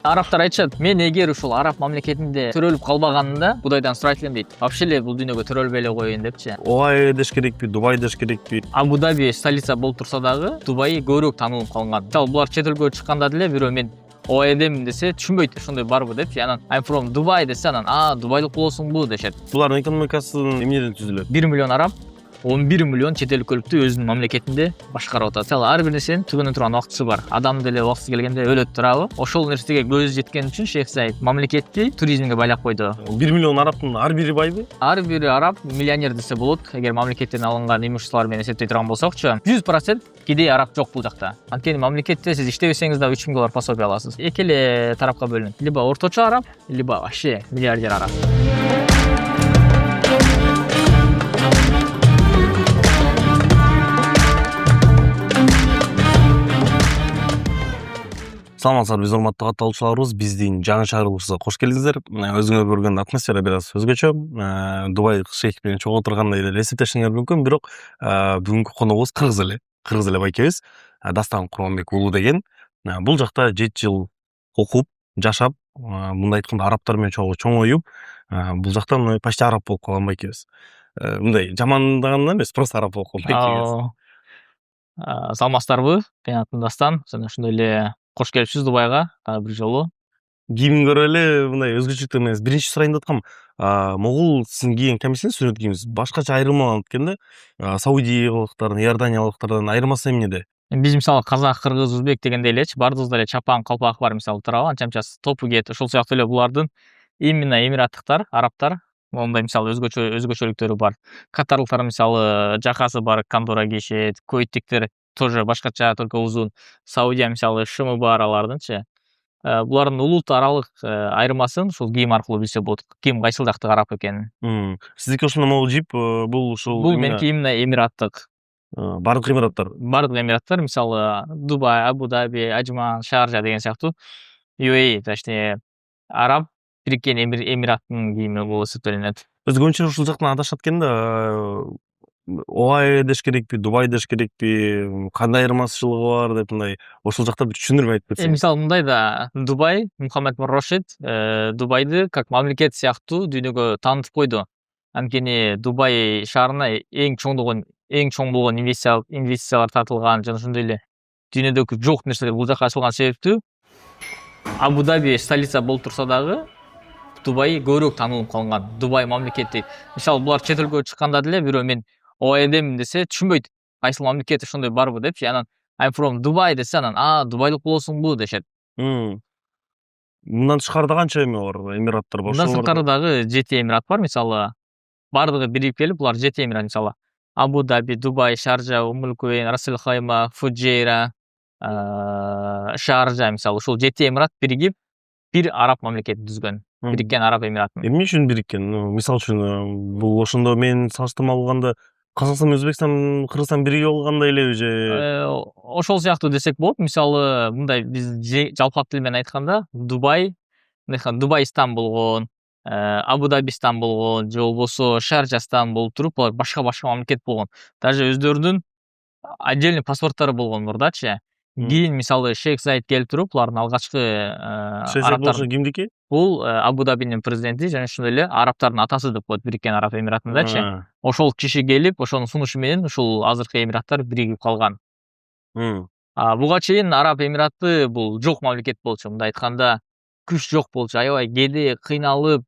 Арабтар айтышат, мен эгер ушул араб мамлекетинде төрөлүп калбаганымда Кудайдан сурайт элем дейт. Вообще эле бул дүйнөгө төрөлбөй эле коеюн депчи. Оай деш керекпи, Дубай деш керекпи? Абу Даби столица болуп турса дагы, Дубай көбүрөөк таанылып калган. Мисалы булар чет элге чыкканда деле бирөө мен ОАЭдемин десе түшүнбөйт ошондой барбы депчи. Анан I'm from Dubai десе анан Дубайлык болосуңбу дешет. Булардын экономикасы эмнеден түзүлөт? 1 миллион араб 11 миллион чет элдик өлкөдү өзүнүн мамлекетинде башкарып атат. Мисалы ар бир нерсенин түгөнө турган убактысы бар. Адам деле убактысы келгенде өлөт турабы? Ошол нерсеге көзү жеткен үчүн Шейх Заид мамлекетти туризмге байлап койду. 1 миллион арабтын ар бири байбы? Ар бир араб миллионер десе болот. Эгер мамлекеттен алынган имуществолор менен эсептей турган болсокчу, 100% кедей араб жок бул жакта. Анткени мамлекетте сиз иштебесеңиз да 3000 доллар пособие аласыз. Эки эле тарапка бөлүнөт. Либо орточо араб, либо вообще миллиардер араб. Саламатсыздар, биз урматтуу катталуучуларыбыз, биздин жаңы чыгарылышыбызга кош келиңиздер. Өзүңөр көргөн атмосфера бир аз өзгөчө. Дубай шейх менен чогуу тургандай эле эсептешиңер мүмкүн, бирок бүгүнкү коногубуз кыргыз эле байкебиз. Дастан Курманбек уулу деген. Бул жакта 7 жыл окуп, жашап, мындай айтканда арабтар менен чоңоюп, бул жактан почти араб болуп калган байкебиз. Мындай жамандагандан эмес, просто араб болуп калган байкебиз. Саламатсыздарбы? Менин атым Дастан. Жана ошондой эле кош келипсиз Дубайга дагы бир жолу. Кийимин көрүп эле мындай өзгөчөлүктөр менен биринчи сурайын деп аткам. Могул сиздин кийген камисиңиз, сүрөт кийимиңиз башкача айырмаланат экен да. Саудиялыктардан, Иорданиялыктардан айырмасы эмнеде? Биз мисалы казак, кыргыз, узбек дегенде элечи баардыгыбызда эле чапан, калпак бар мисалы турабы, анча топу кийет. Ошол сыяктуу эле булардын именно эмираттыктар, арабтар мондай мисалы өзгөчөлүктөрү бар. Катарлыктар мисалы жакасы бар кандора кийишет, кувейттиктер тоже башкача, только узун. Саудия мисалы шымы бар алардынчы. Булардын улут аралык айырмасын ушул кийим аркылуу билсе болот. Ким кайсыл жактык араб экенин. Сиздики ошондо могул жип, бул ушул Бул меники именно эмираттык. бардык Эмираттар мисалы Дубай, Абу Даби, Ажман, Шаржа деген сыяктуу UAE, точнее араб бириккен эмираттын кийими болуп эсептелинет. Көбүнчө ушул жактан адашат экен да. Оай деш керекпи, Дубай деш керекпи, кандай айырмачылыгы бар деп мындай ошол жакта бир түшүндүрүп айтып берсеңиз. Мисалы мындай да, Дубай, Мухаммед Муррошид Дубайды как мамлекет сыяктуу дүйнөгө таанытып койду. Анткени Дубай шаарына эң чоң болгон инвестициялар тартылган жана ошондой эле дүйнөдөгү жок нерселер бул жака ачылган себептүү Абу Даби столица болуп турса дагы Дубай көбүрөөк таанылып калган. Дубай мамлекети. Мисалы булар чет элге чыкканда деле бирөө мен ОАЭдемин десе түшүнбөйт. Кайсыл мамлекет ошондой барбы депчи. Анан I'm from Dubai десе анан Дубайлык болосуңбу дешет. Мындан тышкары канча эме бар? Эмираттар бар. Мындан сырткары дагы 7 эмират бар. Мисалы бардыгы бирип келип булар 7 эмират мисалы. Абу Даби, Дубай, Шаржа, Умул Кувейн, Рас эль Хайма, Фуджейра, Шаржа мисалы ушул 7 эмират биригип бир араб мамлекетин түзгөн. Бириккен араб эмиратын. Эмне үчүн бириккен? Мисалы үчүн бул ошондо мен салыштырма алганда Казакстан, Өзбекстан, Кыргызстан биригип алгандай элеби же? Ошол сыяктуу десек болот. Мисалы мындай биз жалпак тил менен айтканда Дубайстан болгон, Абу Дабистан болгон, же болбосо Шаржастан болуп туруп, булар башка мамлекет болгон. Даже өздөрүнүн отдельный паспорттары болгон мурдачы. Кийин мисалы Шейх Заид келип туруп, булардын алгачкы арабтар кимдики? Бул Абу Дабинин президенти жана ошондой эле арабтардын атасы деп коет бириккен араб эмиратындачы. Ошол киши келип, ошонун сунушу менен ушул азыркы эмираттар биригип калган. Буга чейин араб эмираты бул жок мамлекет болчу. Мындай айтканда күч жок болчу. Аябай кедей, кыйналып,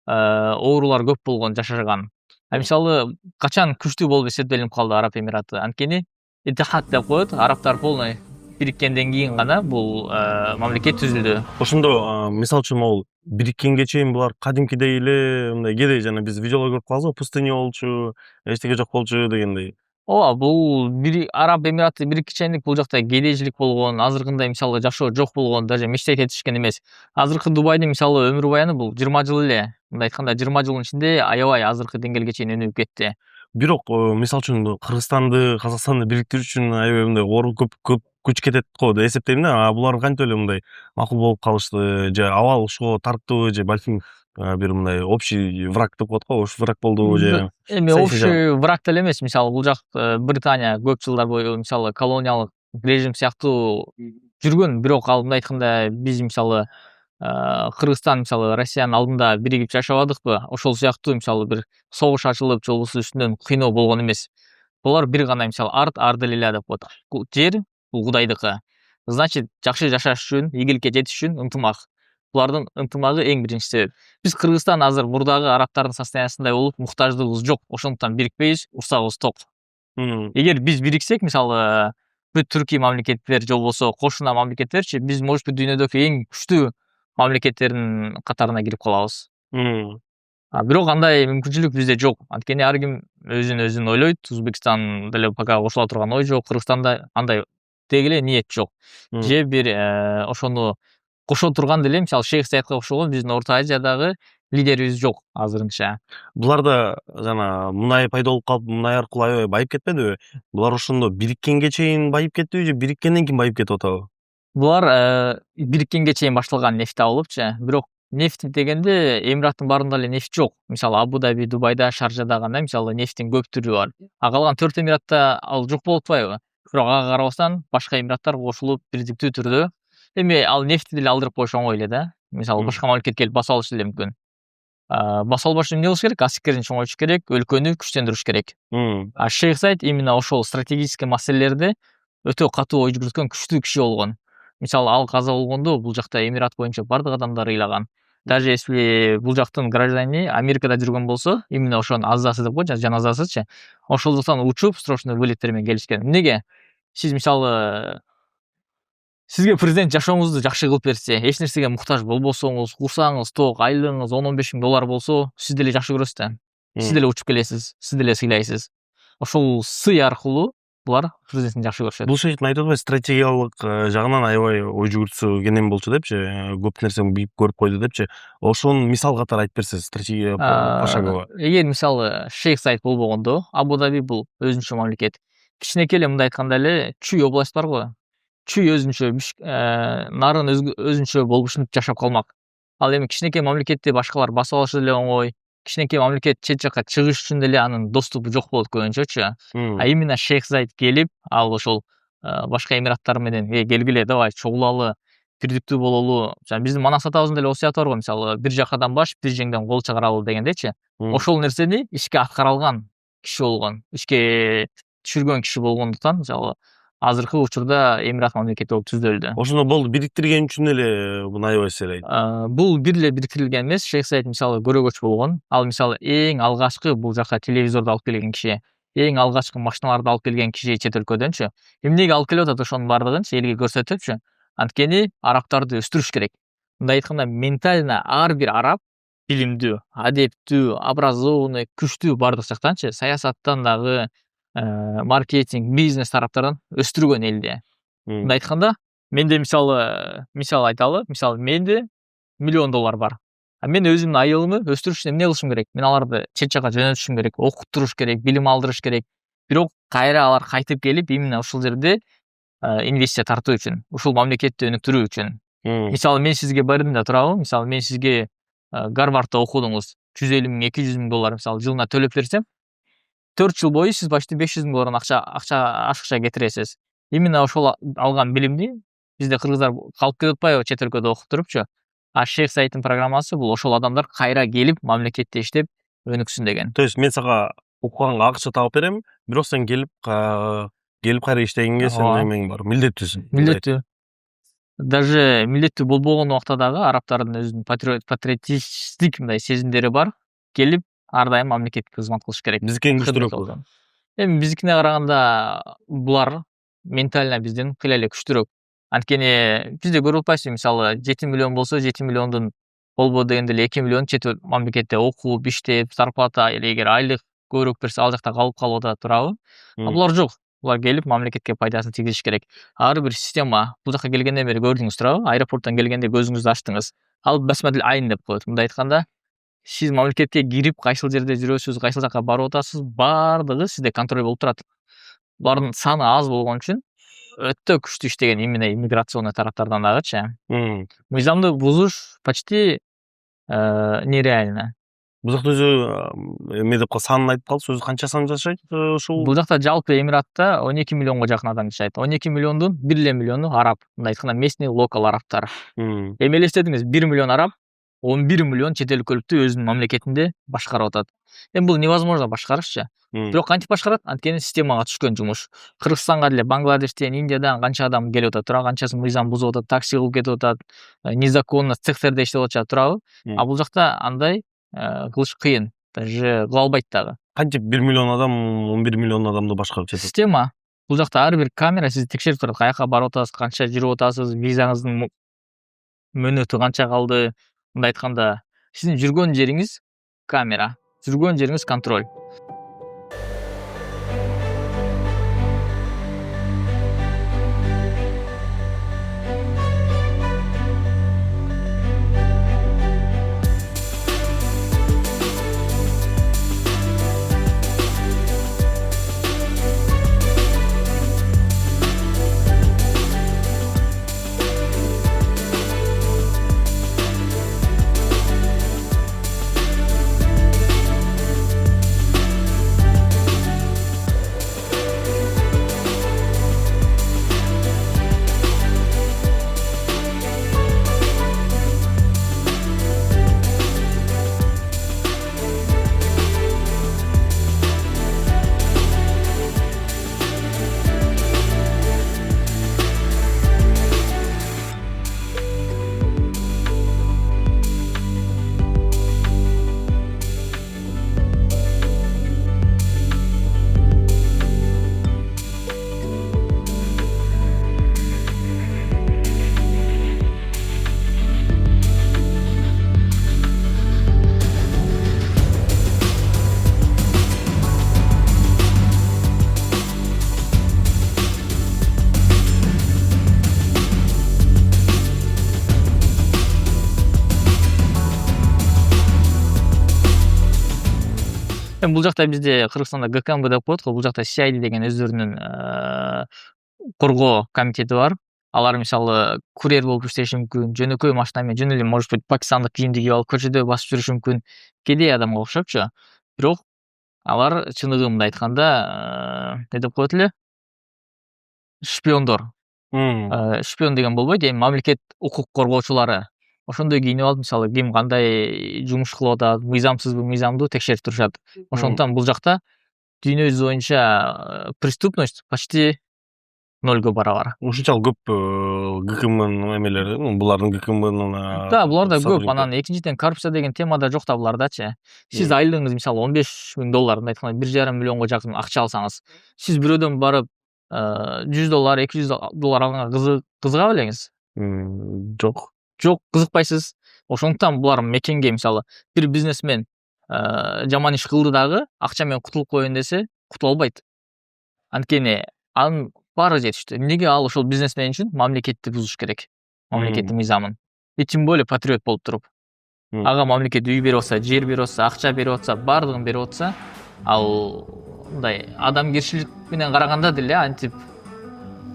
оорулар көп болгон жашаган. Мисалы качан күчтүү болуп эсептелип калды араб эмираты? Анткени Иттихад деп коет, арабтар полный бириккенден кийин гана бул мамлекет түзүлдү. Ошондо мисалы үчүн могул бириккенге чейин булар кадимкидей эле мындай кедей, жана биз видеолор көрүп калабызбы, пустыня болчу, эчтеке жок болчу дегендей. Ооба, бул араб эмираты бириккенчендик бул жакта кедейчилик болгон, азыркындай мисалы жашоо жок болгон, даже мечтать этишкен эмес. Азыркы Дубайдын мисалы өмүр баяны бул 20 жыл эле. Мындай айтканда 20 жылдын ичинде аябай азыркы деңгээлге чейин өнүгүп кетти. Бирок мисалы үчүн Кыргызстанды, Казакстанды бириктирүү үчүн аябай мындай көп күч кетет го деп эсептейм да. Булар кантип эле мындай макул болуп калышты, же абал ушуга тарттыбы, же балким бир мындай общий враг деп коет го, ошол враг болдубу же? Эми общий враг деле эмес. Мисалы бул жак Британия көп жылдар бою мисалы колониялык режим сыяктуу жүргөн, бирок ал мындай айтканда биз мисалы Кыргызстан мисалы Россиянын алдында биригип жашабадыкпы, ошол сыяктуу мисалы бир согуш ачылып жолубуздун үстүнөн кыйноо болгон эмес. Булар бир гана мисалы ар делила деп коет. Бул жер бул Кудайдыкы. Значит, жакшы жашаш үчүн, ийгиликке жетиш үчүн ынтымак. Булардын ынтымагы эң биринчи себеп. Биз Кыргызстан азыр мурдагы арабтардын состояниясындай болуп, муктаждыгыбыз жок. Ошондуктан бирикпейбиз, урсагыбыз ток. Эгер биз бириксек, мисалы бүт түрки мамлекеттер же болбосо кошуна мамлекеттерчи, биз может быть дүйнөдөгү эң күчтүү мамлекеттердин катарына кирип калабыз. Бирок андай мүмкүнчүлүк бизде жок. Анткени ар ким өзүн ойлойт. Өзбекстан деле пока кошула турган ой жок. Кыргызстанда андай деги эле ниет жок. Же бир ошону кошо турган деле мисалы Шейх Заидка окшогон биздин Орто Азиядагы лидерибиз жок азырынча. Буларда жана мунай пайда болуп калып, мунай аркылуу аябай байып кетпедиби? Булар ошондо бириккенге чейин байып кеттиби же бириккенден кийин байып кетип атабы? Булар бириккенге чейин башталган нефти алыпчы. Бирок нефть дегенде Эмираттын баарында эле нефть жок. Мисалы Абу Даби, Дубайда, Шаржада гана мисалы нефттин көп түрү бар. Калган 4 Эмиратта ал жок болуп атпайбы? Бирок ага карабастан башка эмираттар кошулуп бирдиктүү түрдө. Эми ал нефтти деле алдырып коюш оңой эле да. Мисалы башка мамлекет келип басып алышы деле мүмкүн. Басып албаш үчүн эмне кылыш керек? Аскерин чоңойтуш керек, өлкөнү күчтөндүрүш керек. Шейх Заид именно ошол стратегический маселелерде өтө катуу ой жүгүрткөн күчтүү киши болгон. Мисалы ал каза болгондо бул жакта Эмират боюнча бардык адамдар ыйлаган. Даже если бул жактын граждане Америкада жүргөн болсо, именно ошонун азасы деп коет, жаназасычы, ошолдуктан учуп, срочный вылеттер менен келишкен. Эмнеге? Сиз мисалы сизге президент жашооңузду жакшы кылып берсе, эч нерсеге муктаж болбосоңуз, курсаңыз ток, айлыгыңыз 10-15 миң доллар болсо, сиз деле жакшы көрөсүз да. Сиз деле учуп келесиз, сиз деле сыйлайсыз. Ошол сый аркылуу булар президентин жакшы көрүшөт. Бул шейхтин айтып атпайбы, стратегиялык жагынан аябай ой жүгүртүүсү кенен болчу депчи, көп нерсени билип көрүп койду депчи. Ошонун мисал катары айтып берсеңиз, стратегия пошагово. Эгер мисалы Шейх Заид болбогондо, Абу Даби бул өзүнчө мамлекет. Кичинекей эле мындай айтканда эле Чүй область барго. Чүй өзүнчө, нарын өзүнчө болуп ушинтип жашап калмак. Ал эми кичинекей мамлекетти башкалар басып алышы деле оңой. Кичинекей мамлекет чет жакка чыгыш үчүн деле анын доступу жок болот көбүнчөчү. Именно Шейх Заид келип, ал ошол башка эмираттар менен келгиле, давай чогулалы, бирдиктүү бололу. Жана биздин Манас атабыздын деле осуяты барго, мисалы бир жакадан баш, бир жеңден кол чыгаралы дегендечи. Ошол нерсени ишке аткара алган киши болгон, ишке түшүргөн киши болгондуктан, мисалы азыркы учурда Эмират мамлекети болуп түзүлдү. Ошондо болду, бириктирген үчүн эле муну аябай серейт. Бул бир эле бириктирилген эмес. Шейх Заид мисалы көрөгөч болгон. Ал мисалы эң алгачкы бул жака телевизорду алып келген киши, эң алгачкы машиналарды алып келген киши чет өлкөдөнчү. Эмнеге алып келип атат ошонун баардыгынчы элге көрсөтүпчү? Анткени арабтарды өстүрүш керек. Мындай айтканда, ментально ар бир араб билимдүү, адептүү, образованный, күчтүү баардык жактанчы, саясаттан дагы, маркетинг, бизнес тараптардан өстүргөн элде. Мындай айтканда, менде мисал айталы, мисалы менде $1 миллион бар. Мен өзүмдүн айылымды өстүрүш үчүн эмне кылышым керек? Мен аларды чет жакка жөнөтүшүм керек, окуттуруш керек, билим алдырыш керек. Бирок кайра алар кайтып келип, именно ушул жерде инвестиция тартуу үчүн, ушул мамлекетти өнүктүрүү үчүн. Мисалы мен сизге бардым да турабы? Мисалы мен сизге Гарвардта окудуңуз, $150 миң, $200 миң мисалы жылына төлөп берсем, 4 жыл бою сиз почти $500 миң акча кетиресиз. Именно ошол алган билимди бизде кыргыздар калып кетип атпайбы чет өлкөдө окуп турупчу. Шейх Заидтин программасы бул ошол адамдар кайра келип мамлекетте иштеп өнүксүн деген. То есть мен сага окуганга акча таап берем, бирок сен келип кайра иштегенге сенин эмең бар, милдеттүүсүң. Милдеттүү. Даже милдеттүү болбогон убакта дагы арабтардын өзүнүн патриотисттик мындай сезимдери бар. Келип ар дайым мамлекетке кызмат кылыш керек. Биздикинен күчтүүрөк. Эми биздикине караганда булар ментально бизден кыйла эле күчтүүрөк. Анткени бизде көрүп атпайсызбы, мисалы 7 миллион болсо, 7 миллиондун болбоду дегенде эле 2 миллион чет мамлекетте окуп, иштеп, зарплата эгер айлык көбүрөөк берсе, ал жакта калып атат турабы? Булар жок. Булар келип мамлекетке пайдасын тийгизиш керек. Ар бир система бул жака келгенден бери көрдүңүз турабы? Аэропорттон келгенде көзүңүздү ачтыңыз. Ал басмадил айн деп коет. Мындай айтканда, сиз мамлекетке кирип, кайсыл жерде жүрөсүз, кайсыл жака барып атасыз, баардыгы сизде контроль болуп турат. Булардын саны аз болгон үчүн өтө күчтүү иштеген именно иммиграционный тараптардан дагычы. Мыйзамды бузуш почти нереально. Бул жакта өзү эме деп санын айтып калсыз, өзү канча сан жашайт ушул? Бул жакта жалпы Эмиратта 12 миллионго жакын адам жашайт. 12 миллиондун 1 миллиону араб. Мындай айтканда местный локал арабтар. Эми элестетиңиз, 1 миллион араб, 11 миллион чет эл көлүктү өзүнүн мамлекетинде башкарып атат. Эми бул невозможно башкарышчы. Бирок кантип башкарат? Анткени системага түшкөн жумуш. Кыргызстанга деле Бангладештен, Индиядан канча адам келип атат, туурабы? Канчасы мыйзам бузуп атат, такси кылып кетип атат, незаконно цехтерде иштеп атышат, туурабы? А бул жакта андай кылыш кыйын, даже кыла албайт дагы. Кантип 1 миллион адам 11 миллион адамды башкарып жатат? Система. Бул жакта ар бир камера сизди текшерип турат. Каяка барып атасыз, канча жүрүп атасыз, визаңыздын мөөнөтү канча калды. Мындай айтканда, сиздин жүргөн жериңиз камера, жүргөн жериңиз контроль. Эми бул жакта бизде Кыргызстанда ГКМБ деп коет го, бул жакта CID деген өздөрүнүн коргоо комитети бар. Алар мисалы курьер болуп иштеши мүмкүн, жөнөкөй машина менен жөн эле может быть пакистандык кийимди кийип алып көчөдө басып жүрүшү мүмкүн. Кедей адамга окшопчу. Бирок алар чыныгы мындай айтканда эмне деп коет эле? Шпиондор. Шпион деген болбойт, эми мамлекет укук коргоочулары. Ошондой кийинип алып, мисалы ким кандай жумуш кылып атат, мыйзамсызбы, мыйзамдуу текшерип турушат. Ошондуктан бул жакта дүйнө жүзү боюнча преступность почти нольго барабар. Ушунчалык көп ГКМнын эмелери, булардын ГКМнын Да, буларда көп. Анан экинчиден коррупция деген тема да жок да булардачы. Сиз айлыгыңыз мисалы 15 000 доллар, мындай айтканда 1,5 миллионго жакын акча алсаңыз, сиз бирөөдөн барып $100, $200 алганга кызыга белеңиз? Жок. Жок, кызыкпайсыз. Ошондуктан булар мекенге мисалы бир бизнесмен жаман иш кылды дагы акча менен кутулуп коеюн десе, кутула албайт. Анткени анын баары жетиштүү. Эмнеге ал ошол бизнесмен үчүн мамлекетти бузуш керек? Мамлекеттин мыйзамын. И тем более патриот болуп туруп. Ага мамлекет үй берип атса, жер берип атса, акча берип атса, баардыгын берип атса, ал мындай адамгерчилик менен караганда деле антип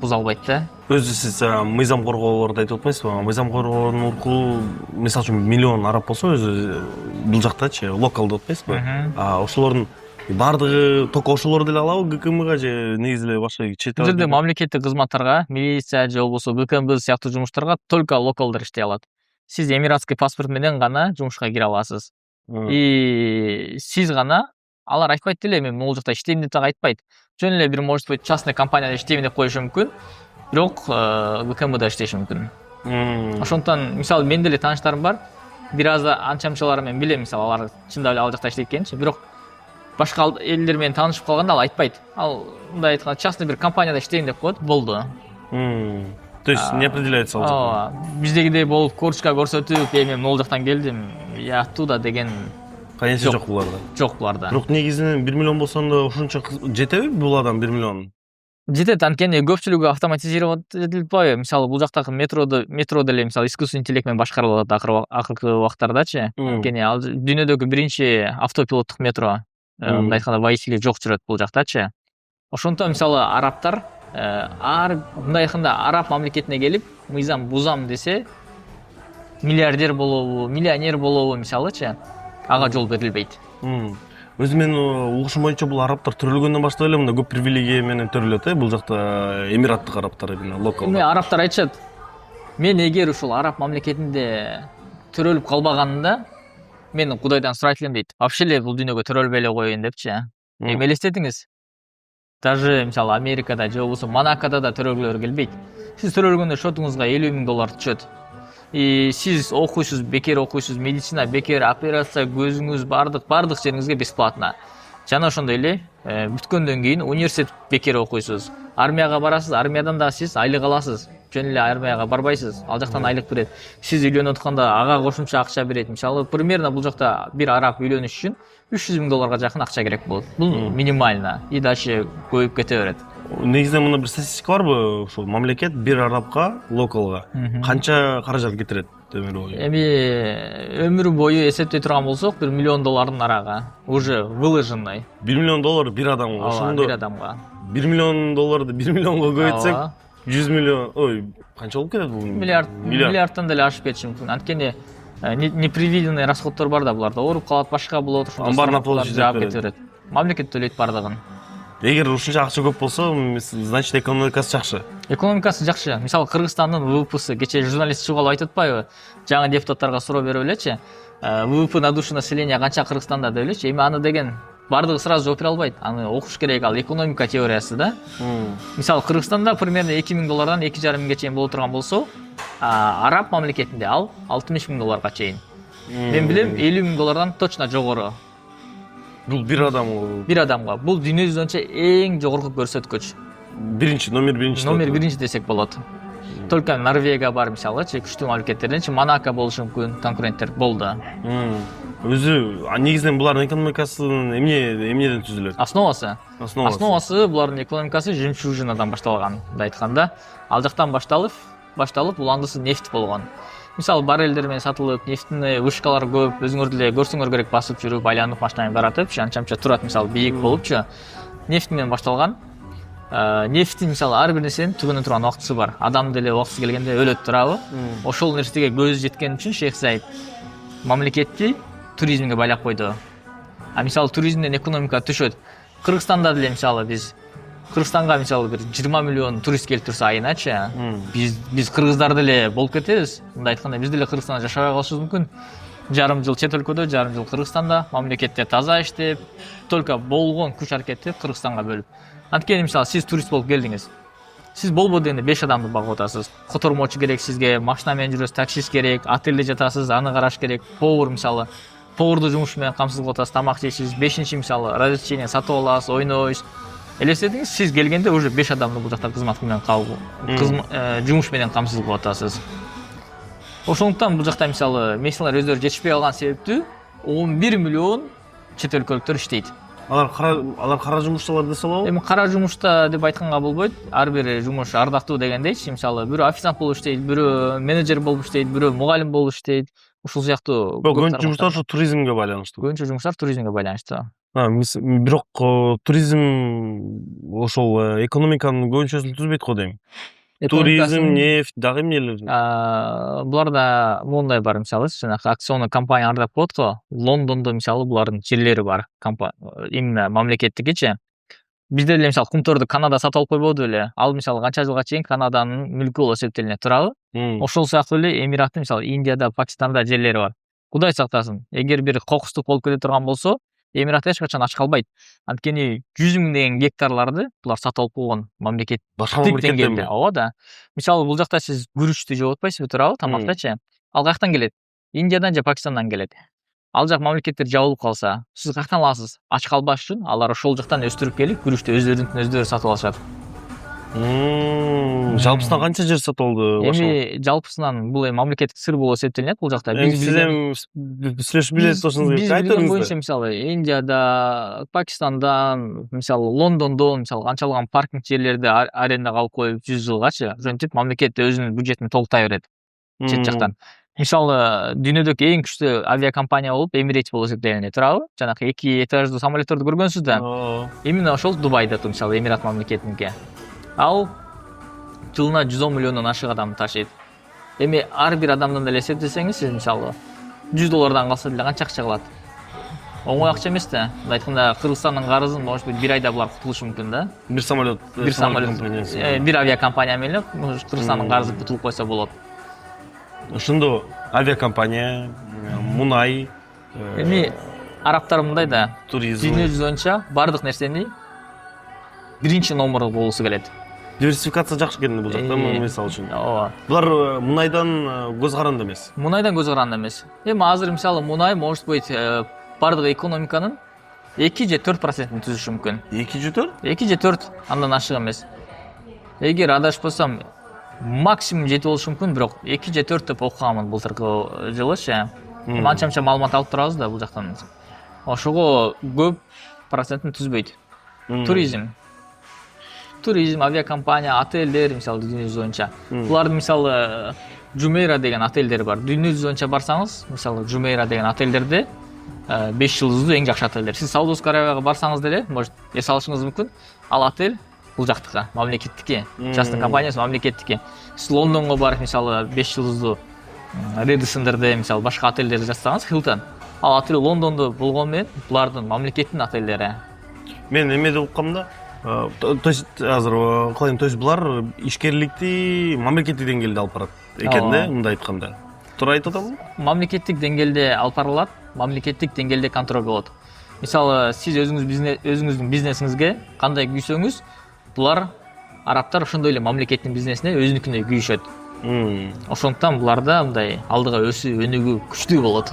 буза албайт да. Өзү сиз мыйзам коргоолорду айтып атпайсызбы? Мыйзам коргоонун уркулуу, мисалы үчүн миллион араб болсо, өзү бул жактачы локал деп атпайсызбы? Ошолордун баардыгы только ошолор деле алабы ГКМга же негизи эле башка чет Бул жерде мамлекеттик кызматтарга, милиция же болбосо ГКМБ сыяктуу жумуштарга только локалдар иштей алат. Сиз эмиратский паспорт менен гана жумушка кире аласыз. И сиз гана, алар айтпайт деле мен могул жакта иштейм деп так айтпайт. Жөн эле бир может быть частный компанияда иштейм деп коюшу мүмкүн. Бирок ГКМБда иштеши мүмкүн. Ошондуктан мисалы мен деле тааныштарым бар. Бир аз анча-мынчалары мен билем, мисалы алар чындап эле ал жакта иштейт экенчи. Бирок башка элдер менен таанышып калганда ал айтпайт. Ал мындай айтканда частный бир компанияда иштейм деп коет, болду. То есть не определяется ал жакта. Биздегидей болуп корочка көрсөтүп, мен могул жактан келдим, я оттуда деген Конечно жок буларда. Жок буларда. Бирок негизинен 1 миллион болсо да ошончо жетеби бул адам 1 миллион? Жетет, анткени көпчүлүгү автоматизировать этилбайбы. Мисалы бул жактагы метро деле мисалы искусственный интеллект менен башкарылып атат акыркы убактардачы. Анткени ал дүйнөдөгү биринчи автопилоттук метро, мындай айтканда водители жок жүрөт бул жактачы. Ошондуктан мисалы арабтар мындай айтканда араб мамлекетине келип мыйзам бузам десе, миллиардер болобу, миллионер болобу мисалычы. ага жол берилбейт. Өзү менин угушум боюнча бул арабтар төрөлгөндөн баштап эле мындай көп привилегия менен төрөлөт бул жакта эмираттык арабтар локал. Эми арабтар айтышат, мен эгер ушул араб мамлекетинде төрөлүп калбаганымда мен Кудайдан сурайт элем дейт. Вообще эле бул дүйнөгө төрөлбөй эле коеюн депчи. Эми элестетиңиз. Даже мисалы Америкада же болбосо Монакода да төрөлгүлөрү келбейт. Сиз төрөлгөндө шотуңузга $50,000 түшөт. Сиз окуйсуз, бекер окуйсуз, медицина бекер, операция, көзүңүз бардык жериңизге бесплатно. Жана ошондой эле бүткөндөн кийин университет бекер окуйсуз. Армияга барасыз, армиядан да сиз айлык аласыз. Жөн эле армияга барбайсыз, ал жактан айлык берет. Сиз үйлөнүп атканда ага кошумча акча берет. Мисалы, примерно бул жакта бир араб үйлөнүш үчүн $300,000 жакын акча керек болот. Бул минимально. И дальше көбөйүп кете берет. Негизинен мына бир статистика барбы? Ушул мамлекет бир арабка, локалга канча каражат кетирет өмүр бою? Эми өмүр бою эсептей турган болсок, $1 миллион арага уже выложенный. $1 миллион бир адамга. Ошондо бир адамга. $1 миллион $1 миллионго көбөйтсөк, 100 миллион, ой, канча болуп кетет бул? Миллиардтан деле ашып кетиши мүмкүн. Анткени непредвиденный расходдор бар да буларда. Ооруп калат, башка болот, ошондо баарына полностью жаап кете берет. Мамлекет төлөйт бардыгын. Эгер ушунча акча көп болсо, значит экономикасы жакшы. Экономикасы жакшы. Мисалы, Кыргызстандын ВВПсы, кечээ журналист чыгып алып айтып атпайбы? Жаңы депутаттарга суроо берип элечи. ВВП на душу населения канча Кыргызстанда деп элечи. Эми аны деген бардыгы сразу жооп бере албайт. Аны окуш керек, ал экономика теориясы да. Мисалы, Кыргызстанда примерно $2,000 $2,5 миңге чейин боло турган болсо, араб мамлекетинде ал $60,000 чейин. Мен билем, $50,000 точно жогору. Бул бир адамга. Бул дүйнө жүзүнчө эң жогорку көрсөткүч. Номер биринчи десек болот. Только Норвегия бар, мисалы, күчтүү мамлекеттерден Монако болушу мүмкүн, конкуренттер болду. Өзү негизинен булардын экономикасын эмнеден түзүлөт? Основасы булардын экономикасы жемчужинадан башталган, мындай айтканда. Ал жактан башталып, уландысы нефть болгон. Мисалы, баррелдер менен сатылып, нефтини вышкалар көп, өзүңөр деле көрсөңөр керек, басып жүрүп, айланып машинаны каратып, анча турат, мисалы, бийик болупчу. Нефть менен башталган. Нефтин, мисалы, ар бир нерсенин түгөнө турган убактысы бар. Адам деле убактысы келгенде өлөт турабы? Ошол нерсеге көзү жеткен үчүн Шейх Заид мамлекетти туризмге байлап койду. Мисалы, туризмден экономика түшөт. Кыргызстанда деле, мисалы, биз Кыргызстанга мисалы бир 20 миллион турист келип турса айыначы, биз кыргыздар деле болуп кетебиз. Мындай айтканда, биз деле Кыргызстанда жашабай калышыбыз мүмкүн. Жарым жыл чет өлкөдө, жарым жыл Кыргызстанда, мамлекетте таза иштеп, только болгон күч аракетти Кыргызстанга бөлүп. Анткени мисалы, сиз турист болуп келдиңиз. Сиз болбоду дегенде 5 адамды багып атасыз. Котормочу керек сизге, машина менен жүрөсүз, таксист керек, отелде жатасыз, аны караш керек. Повар мисалы, поварду жумуш менен камсыз кылып атасыз, тамак жейсиз. 5-чи мисалы, разрешение сатып аласыз, ойнойсуз. Элестетиңиз, сиз келгенде уже 5 адамды бул жакта кызмат менен жумуш менен камсыз кылып атасыз. Ошондуктан бул жакта мисалы мессиялар өздөрү жетишпей калган себептүү 11 миллион чет өлкөлүктөр иштейт. Алар кара жумушталар десе болобу? Эми кара жумушта деп айтканга болбойт. Ар бир жумуш ардактуу дегендейчи, мисалы, бирөө официант болуп иштейт, бирөө менеджер болуп иштейт, бирөө мугалим болуп иштейт. Ушул сыяктуу көбүнчө жумуштар ушу туризмге байланыштуу. Бирок туризм ошол экономиканын көбүнчөсүн түзбөйт го дейм. Туризм, нефть, дагы эмнелер? Буларда моундай бар, мисалы, жанагы акционный компаниялар деп коет го. Лондондо мисалы булардын жерлери бар, именно мамлекеттикичи. Бизде деле мисалы Кумторду Канада сатып алып койбоду беле? Ал мисалы канча жылга чейин Канаданын мүлкү болуп эсептелине турабы? Ошол сыяктуу эле Эмираттын мисалы Индияда, Пакистанда жерлери бар. Кудай сактасын, эгер бир кокустук болуп кете турган болсо, Эмират эч качан ач калбайт. Анткени 100 миң деген гектарларды булар сатып алып койгон мамлекет. Башка мамлекеттен. Ооба да. Мисалы, бул жакта сиз күрүчтү жеп атпайсызбы, турабы, тамактачы? Ал каяктан келет? Индиядан же Пакистандан келет. Ал жак мамлекеттер жабылып калса, сиз каяктан аласыз? Ач калбаш үчүн алар ошол жактан өстүрүп келип, күрүчтү өздөрү сатып алышат. Жалпысынан канча жер сатып алды? Эми жалпысынан бул мамлекеттик сыр болуп эсептелинет бул жакта. Биз билет ошондой айтыңыз. Боюнча мисалы Индияда, Пакистандан, мисалы Лондондон мисалы канчалган паркинг жерлерди арендага алып коюп 100 жылгачы, ошентип мамлекет өзүнүн бюджетин толуктай берет чет жактан. Мисалы дүйнөдөгү эң күчтүү авиакомпания болуп Emirates болуп эсептелинет, турабы? Жанагы 2 этаждуу самолеттерди көргөнсүз да. Именно ошол Дубайда мисалы Эмират мамлекетиники. Ал жылына 110 миллиондон ашык адам ташыйт. Эми ар бир адамдан деле эсептесеңиз, сиз мисалы $100 калса деле канча акча калат? оңой акча эмес да. Мындай айтканда Кыргызстандын карызын может быть 1 айда булар кутулушу мүмкүн да. Бир самолет компаниясы. Бир авиакомпания менен Кыргызстандын карызы кутулуп койсо болот. Ошондо авиакомпания, мунай, Эми арабтар мындай да, туризм, дүйнө жүзү боюнча бардык нерсени биринчи номер болуусу келет. диверсификация жакшы экен бул жакта, мисалы үчүн. Ооба. Булар мунайдан көз каранды эмес. Мунайдан көз каранды эмес. Эми азыр мисалы мунай может быть бардык экономиканын 2 же 4% түзүшү мүмкүн. 2 же 4? 2 же 4 андан ашык эмес. Эгер адашпасам максимум жети болушу мүмкүн, бирок 2 же 4 деп окуганмын былтыркы жылычы. Анча-мынча маалымат алып турабыз да бул жактан. Ошого көп процентин түзбөйт. Туризм, авиакомпания, отелдер мисалы дүйнө жүзү боюнча. Булардын мисалы Жумейра деген отелдер бар. Дүйнө жүзү боюнча барсаңыз, мисалы Жумейра деген отелдерде 5 жылдыздуу эң жакшы отелдер. Сиз Саудовск Аравияга барсаңыз деле, может, эс алышыңыз мүмкүн. Ал отель бул жактыкы, мамлекеттики, частный компаниясы мамлекеттики. Сиз Лондонго барып, мисалы 5 жылдыздуу Редисондерде, мисалы башка отелдерди жазсаңыз, Hilton. Ал отель Лондондо болгону менен булардын мамлекеттин отелдери. Мен эмеде уккам да, то есть азыр калайм, то есть булар ишкерликти мамлекеттик деңгээлде алып барат экен да, мындай айтканда. Туура айтып атамбы? Мамлекеттик деңгээлде алып барылат, мамлекеттик деңгээлде контроль болот. Мисалы, сиз өзүңүздүн бизнесиңизге кандай күйсөңүз, булар арабтар ошондой эле мамлекеттин бизнесине өзүнүкүндөй күйүшөт. Ошондуктан буларда мындай алдыга өсүү өнүгүү күчтүү болот.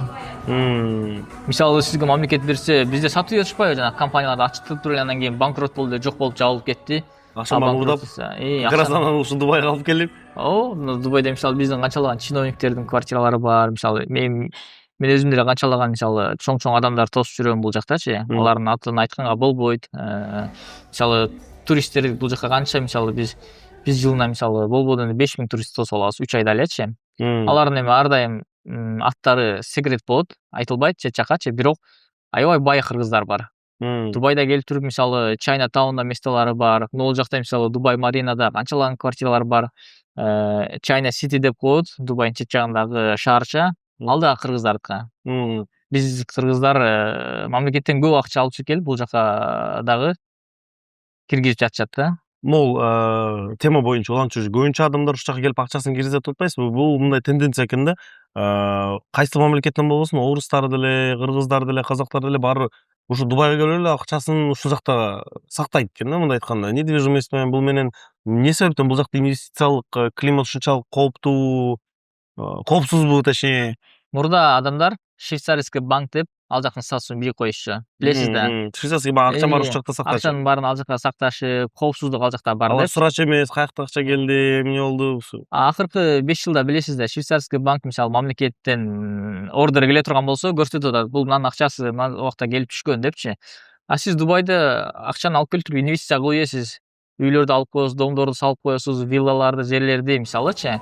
Мисалы, сизге мамлекет берсе, бизде сатып жатышпайбы, жана компанияларды ачтырып туруп, андан кийин банкрот болду, жок болуп жабылып кетти. Акчаны уурдап, Кыргызстандан ушу Дубайга алып келип. Дубайда мисалы биздин канчалаган чиновниктердин квартиралары бар. Мисалы, мен өзүм деле канчалаган мисалы чоң адамдар тосуп жүрөм бул жактачы. Алардын атын айтканга болбойт. Мисалы, туристтер бул жакка канча, мисалы биз жылына мисалы болбоду 5000 турист тосуп алабыз 3 айда элечи. Алардын эми ар дайым аттары секрет болот, айтылбайт чет-жаккачы, бирок аябай бай кыргыздар бар. Дубайда келип туруп, мисалы Чайна Таунда местолары бар. Нол жакта мисалы Дубай Маринада канчалаган квартиралар бар. Чайна Сити деп коет, Дубайдын чет жагындагы шаарча. Ал да кыргыздардыкы. Биз кыргыздар мамлекеттен көп акча алып келип бул жака дагы киргизип жатышат да. Могул тема боюнча уланчу көбүнчө адамдар ушул жака келип акчасын киргизип атпайсызбы? Бул мындай тенденция экен да. Кайсы мамлекеттен болбосун, орустар деле, кыргыздар деле, казактар деле баары ушу Дубайга келип эле акчасын ушул жакта сактайт экен да, мындай айтканда. Недвижимость менен бул менен эмне себептен бул жакта инвестициялык климат ушунчалык коопсузбу, точнее? Мурда адамдар швейцарский банк деп ал жактын статусун бийлик коюшчу. Билесиз да. Швейцарский банк акча бар ушул жакта сакташы. Акчанын баарын ал жакта сакташы, коопсуздук ал жакта бар деп. Алар сурачу эмес, каяктан акча келди, эмне болду? Акыркы 5 жылда билесиз да, швейцарский банк мисалы мамлекеттен ордер келе турган болсо көрсөтүп атат, бул мынанын акчасы мына убакта келип түшкөн депчи. А сиз Дубайда акчаны алып келип туруп инвестиция кылып ийесиз. Үйлөрдү алып коесуз, домдорду салып коесуз, виллаларды, жерлерди мисалычы.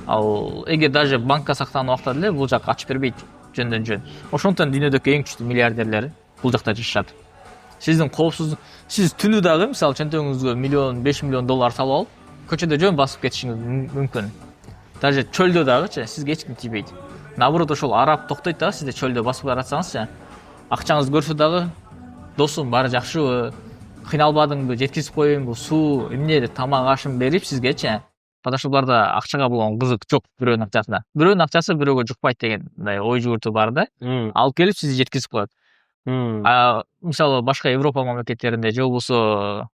Ал эгер даже банкка сактаган убакта деле бул жак ачып бербейт жөндөн жөн. Ошондуктан дүйнөдөгү эң күчтүү миллиардерлер бул жакта жашашат. Сиздин коопсуздук, сиз түнү дагы мисалы чөнтөгүңүзгө $1 5 миллион салып алып, көчөдө жөн басып кетишиңиз мүмкүн. Даже чөлдө дагычы сизге эч ким тийбейт. Наоборот, ошол араб токтойт да, сизде чөлдө басып баратсаңызчы. Акчаңызды көрсө дагы, досум баары жакшыбы, кыйналбадыңбы, жеткизип коеюнбу, суу, эмне деп тамак ашын берип сизгечи. Потому что буларда акчага болгон кызык жок бирөөнүн акчасына. Бирөөнүн акчасы бирөөгө жукпайт деген мындай ой жүгүртүү бар да. Алып келип сизди жеткизип коет. Мисалы башка Европа мамлекеттеринде же болбосо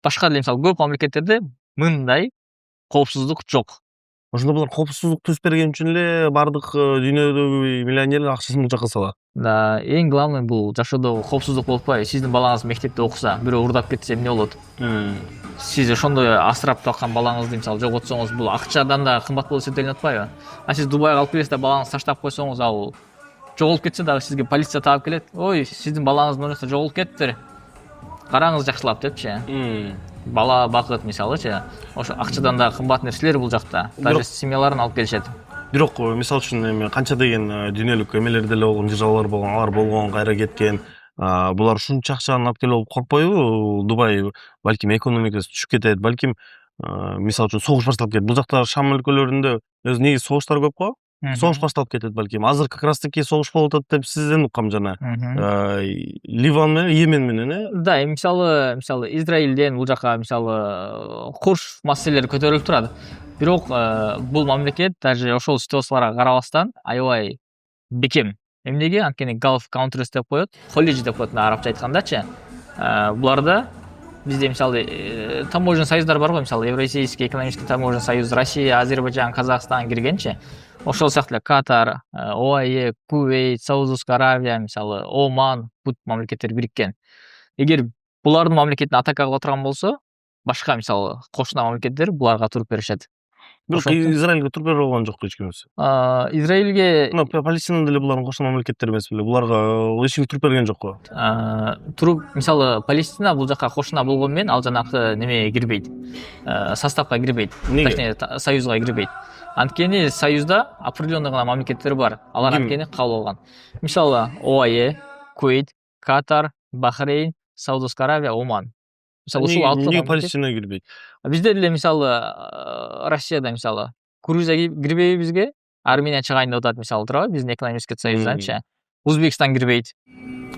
башка деле мисалы көп мамлекеттерде мындай коопсуздук жок. Ошондо булар коопсуздук түзүп берген үчүн эле бардык дүйнөдөгү миллионерлер акчасын бул жака салат. Да, эң главный бул жашоодо коопсуздук болуп атпайбы? Сиздин балаңыз мектепте окуса, бирөө урдап кетсе эмне болот? Сиз ошондой асырап баккан балаңызды мисалы жоготсоңуз, бул акчадан да кымбат болуп эсептелип атпайбы? А сиз Дубайга алып келесиз да балаңызды таштап койсоңуз, ал жоголуп кетсе дагы сизге полиция таап келет. Ой, сиздин балаңыз мына жакта жоголуп кетиптир. Караңыз жакшылап депчи. Бала бакыт мисалычы. Ошо акчадан да кымбат нерселер бул жакта. Даже семьяларын алып келишет. Бирок мисалы үчүн эми канча деген дүйнөлүк эмелер деле болгон, жыралар болгон, алар болгон, кайра кеткен. Булар ушунча акчаны алып келип коркпойбу? Дубай балким экономикасы түшүп кетет, балким мисалы үчүн согуш башталып кетет. Бул жакта Шам өлкөлөрүндө өзү негизи согуштар көп го. согуш башталып кетет балким. Азыр как раз таки согуш болуп атат деп сизден уккам жана. Ливан менен Йемен менен, Да, мисалы Израилден бул жака мисалы курч маселелер көтөрүлүп турат. Бирок бул мамлекет даже ошол ситуацияларга карабастан аябай бекем. Эмнеге? Анткени Gulf countries деп коет, колледж деп коет арабча айткандачы. Буларда бизде мисалы таможенный союздар бар го, мисалы Евразийский экономический таможенный союз, Россия, Азербайджан, Казакстан киргенчи. Ошол сыяктуу эле Катар, ОАЭ, Кувейт, Саудовская Аравия, мисалы Оман, бут мамлекеттер бириккен. Эгер булардын мамлекетин атака кыла турган болсо, башка мисалы кошуна мамлекеттер буларга туруп беришет. бирок Израилге туруп берип алган жок эч кимиси. Израилге Палестина деле булардын кошуна мамлекеттер эмес беле? Буларга эч ким туруп берген жок го. Туруп мисалы Палестина бул жака кошуна болгону менен ал жанакы немеге кирбейт. Составка кирбейт. Точнее, союзга кирбейт. Анткени союзда определенный гана мамлекеттер бар. Алар анткени кабыл алган. Мисалы ОАЭ, Кувейт, Катар, Бахрейн, Саудовская Аравия, Оман. Мисалы ушул алты Эмнеге Палестина кирбейт? Бизде деле мисалы Россияда мисалы Грузия кирбейби бизге, Армения чыгайын деп атат мисалы туурабы, биздин экономический союзданчы. Узбекстан кирбейт.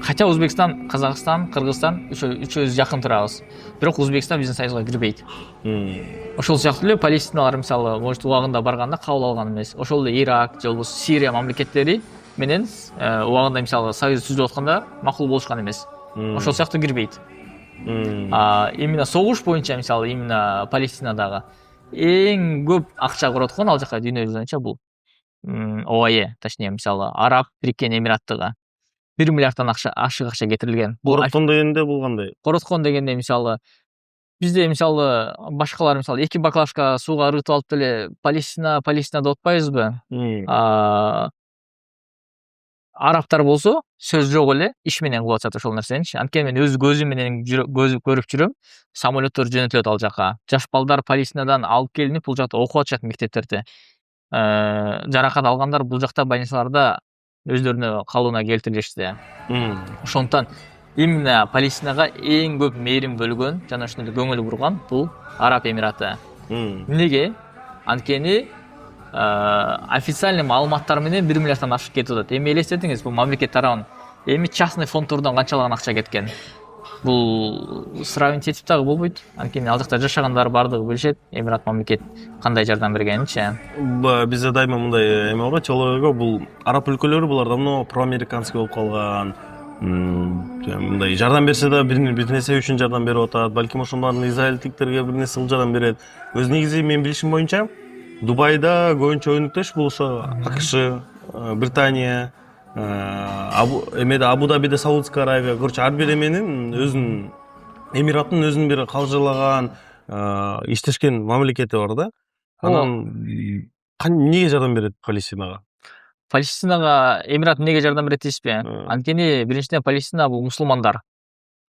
Хотя Узбекстан, Казакстан, Кыргызстан үчөөбүз жакын турабыз. Бирок Узбекстан биздин союзга кирбейт. Ошол сыяктуу эле Палестиналар мисалы может убагында барганда кабыл алган эмес. Ошол эле Ирак же болбосо Сирия мамлекеттери менен убагында мисалы союз түзүлүп атканда макул болушкан эмес. Ошол сыяктуу кирбейт. Именно согуш боюнча мисалы именно Палестинадагы эң көп акча короткон ал жака дүйнө жүзүнчө бул ОАЭ, точнее мисалы Араб Бириккен Эмираттыгы 1 миллиарддан ашык акча кетирилген. Короткон дегенде бул кандай? Короткон дегенде мисалы бизде мисалы башкалар мисалы 2 баклажка сууга ыргытып алып деле Палестина деп атпайбызбы? Арабтар болсо сөз жок эле иш менен кылып атышат ошол нерсеничи. Анткени мен өз көзүм менен көрүп жүрөм. Самолеттор жөнөтүлөт ал жака. Жаш балдар Палестинадан алып келинип бул жакта окуп атышат мектептерде. Жаракат алгандар бул жакта больницаларда өздөрүнө калыбына келтирилишти. Ошондуктан именно Палестинага эң көп мээрим бөлгөн жана ошондой эле көңүл бурган бул Араб Эмираты. Эмнеге? Анткени официальный маалыматтар менен 1 миллиарддан ашык кетип атат. Эми элестетиңиз, бул мамлекет тарабынан эми частный фонддордон канчалаган акча кеткен. Бул сравнить этип дагы болбойт. Анткени ал жакта жашагандар бардыгы билишет, Эмират мамлекет кандай жардам бергенинчи. Бизде дайыма мындай эме бар, теория бул араб өлкөлөрү булар давно проамериканский болуп калган. Мындай жардам берсе да бир нерсе үчүн жардам берип атат. Балким ошондон израилдиктерге бир нерсе жардам берет. Өз негизи мен билишим боюнча Дубайда көбүнчө өнүктөш болсо АКШ, Британия, Абу Дабиде Саудовская Аравия, короче ар бир эменин өзүнүн Эмираттын өзүнүн бир калжылаган иштешкен мамлекети бар да. Анан эмнеге жардам берет Палестинага? Палестинага Эмират эмнеге жардам берет дейсизби? Анткени биринчиден Палестина бул мусулмандар.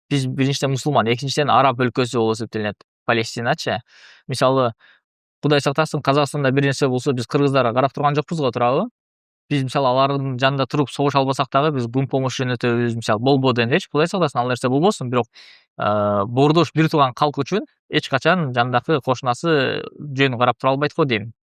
Биз биринчиден мусулман, экинчиден араб өлкөсү болуп эсептелинет Палестиначы. Мисалы Кудай сактасын, Казакстанда бир нерсе болсо биз кыргыздарга карап турган жокпуз го, туурабы? Биз мисалы алардын жанында туруп согуш албасак дагы биз гум помощь жөнөтөбүз, мисалы болбоду дегендечи. Кудай сактасын, ал нерсе болбосун, бирок боордош бир тууган калк үчүн эч качан жандагы кошунасы жөн карап тура албайт го дейм.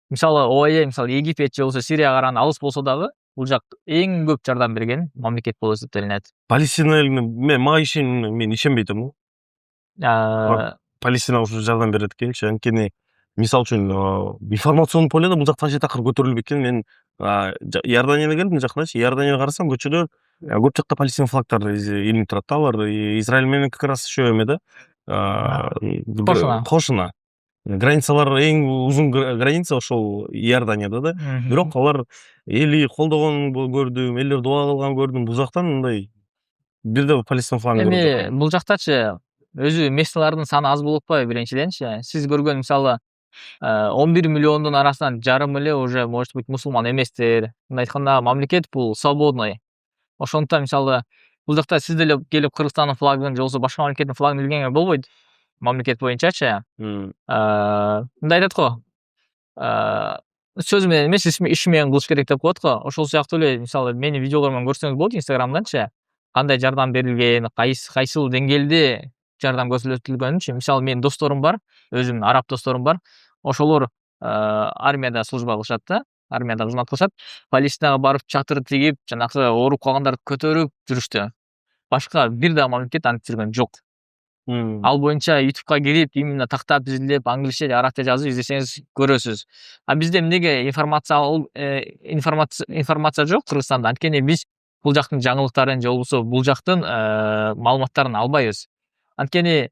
Мисалы ОАЭ, мисалы Египет же болсо Сирияга караганда алыс болсо дагы бул жак эң көп жардам берген мамлекет болуп эсептелинет. Палестина мен ишенбейтим. Палестина ушу жардам берет экенчи, анткени мисалы үчүн информационный поледе бул жак тажы такыр көтөрүлүп кеткен. Мен Иорданияга келдим, жакындачы. Иорданияга карасам көчөдө көп жакта Палестина флагтар илинип турат да, алар Израиль менен как раз ошо эме да. Кошуна. Границалар эң узун граница ошол Иорданияда да. Бирок алар эли колдогонун көрдүм, элдер дуа кылган көрдүм. Бул жактан мындай бирде Палестина флагын көрдүм. Эми бул жактачы өзү месталардын саны аз болуп атпайбы биринчиденчи? Сиз көргөн мисалы 11 миллиондун арасынан жарым эле уже может быть мусулман эместер. Мындай айтканда мамлекет бул свободный. Ошондуктан мисалы бул жакта сиз деле келип Кыргызстандын флагын же болбосо башка мамлекеттин флагын илгенге болбойт. Мамлекет боюнчачы. Мындай айтат го. Сөз менен эмес, иш менен кылыш керек деп коет го. Ошол сыяктуу эле мисалы мени видеолордон көрсөңүз болот Инстаграмданчы. Кандай жардам берилген, кайсыл деңгээлде жардам көрсөтүлгөнүнчү. Мисалы менин досторум бар, өзүмдүн араб досторум бар. Ошолор армияда служба кылышат да. армияда кызмат кылышат. Палестинага барып чатыр тигип, жанагы ооруп калгандарды көтөрүп жүрүштү. Башка бир да мамлекет антип жүргөн жок. Ал боюнча YouTube'га кирип, именно тактап изилдеп, англисче, арабча жазып издесеңиз көрөсүз. А бизде эмнеге информация жок Кыргызстанда? Анткени биз бул жактын жаңылыктарын же болбосо бул жактын маалыматтарын албайбыз. Анткени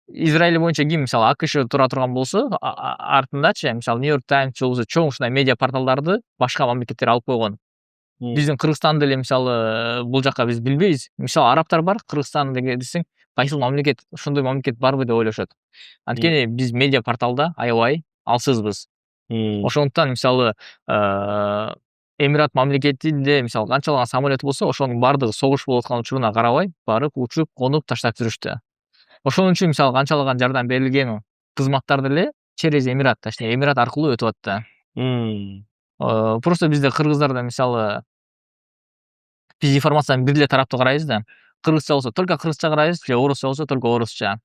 Израиль боюнча ким, мисалы, АКШ тура турган болсо, артындачы, мисалы, New York Times же болбосо чоң ушундай медиа порталдарды башка мамлекеттер алып койгон. Биздин Кыргызстан деле, мисалы, бул жакка биз билбейбиз. Мисалы, арабтар бар Кыргызстанда десең, кайсыл мамлекет, ошондой мамлекет барбы деп ойлошот. Анткени биз медиа порталда аябай алсызбыз. Ошондуктан, мисалы, Эмират мамлекетинде, мисалы, канчалаган самолет болсо, ошонун бардыгы согуш болуп аткан учуруна карабай, барып учуп, конуп таштап жүрүштү. Ошон үчүн, мисалы, канчалаган жардам берилген кызматтар деле через Эмират, точнее, Эмират аркылуу өтүп атты. Просто бизде кыргыздарда, мисалы, биз информацияны бир эле тараптуу карайбыз да. Кыргызча болсо только кыргызча карайбыз, же орусча болсо только орусча.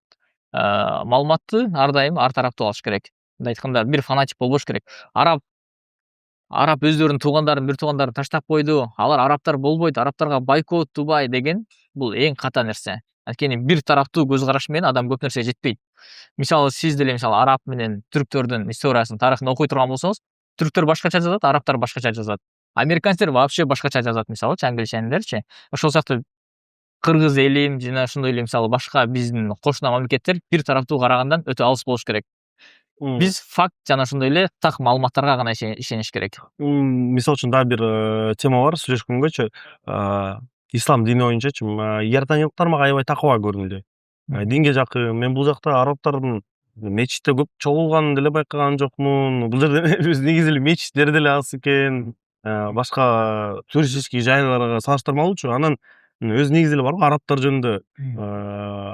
Маалыматты ар дайым ар тараптуу алыш керек. Мындай айтканда, бир фанатик болбош керек. Араб өздөрүнүн туугандарын, бир туугандарын таштап койду. Алар арабтар болбойт, арабтарга бойкот, Дубай деген бул эң ката нерсе. Анткени бир тараптуу көз караш менен адам көп нерсеге жетпейт. Мисалы, сиз деле, мисалы, араб менен түрктөрдүн историясын, тарыхын окуй турган болсоңуз, түрктөр башкача жазат, арабтар башкача жазат. Американецтер вообще башкача жазат, мисалы, англичанерлерчи. Ошол сыяктуу кыргыз элим жана ошондой эле, мисалы, башка биздин кошуна мамлекеттер бир тараптуу карагандан өтө алыс болуш керек. Биз факт жана ошондой эле так маалыматтарга гана ишениш керек. Мисалы үчүн дагы бир тема бар сүйлөшкөнгөчү, ислам дини боюнчачы иорданиялыктар мага аябай такыба көрүндү. Динге жакын. Мен бул жакта арабтардын мечитте көп чогулганын деле байкаган жокмун. Бул жерде биз негизи эле мечиттер деле аз экен. Башка туристический жайларга салыштырмалуучу. Анан өзү негизи эле бар го арабтар жөнүндө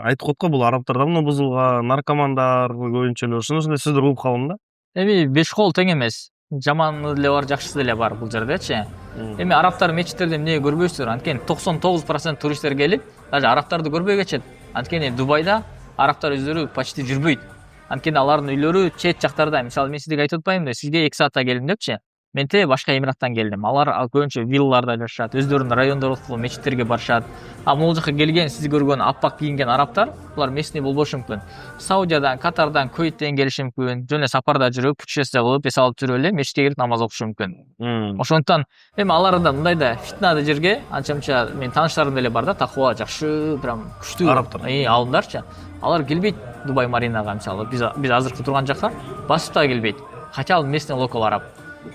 айтып коет го, бул арабтар давно бузулган, наркомандар көбүнчө эле ошондой сөздөр угуп калдым да. Эми беш кол тең эмес. Жаманы деле бар, жакшысы деле бар бул жердечи. Эми арабтар мечиттерде эмнеге көрбөйсүздөр? Анткени 99% туристтер келип, даже арабтарды көрбөй кетет. Анткени Дубайда арабтар өздөрү почти жүрбөйт. Анткени алардын үйлөрү чет жактарда. Мисалы, мен сизге айтып атпаймынбы, сизге 2 саатта келдим депчи. Менте башка Эмираттан келдим. Алар көбүнчө виллаларда жашашат, өздөрүнүн райондору мечиттерге барышат. А могул жака келген, сиз көргөн аппак кийинген арабтар, булар местный болбошу мүмкүн. Саудиядан, Катардан, Кувейттен келиши мүмкүн. Жөн эле сапарда жүрүп, путешествие кылып, эс алып жүрүп эле мечитке кирип намаз окушу мүмкүн. Ошондуктан эми аларда мындай да фитнада жерге анча-мынча мен тааныштарым деле бар да, такыба, жакшы, прям күчтүү арабтар. Алымдарчы. Алар келбейт Дубай Маринага, мисалы, биз азыркы турган жакка басып да келбейт. Хотя ал местный локал араб.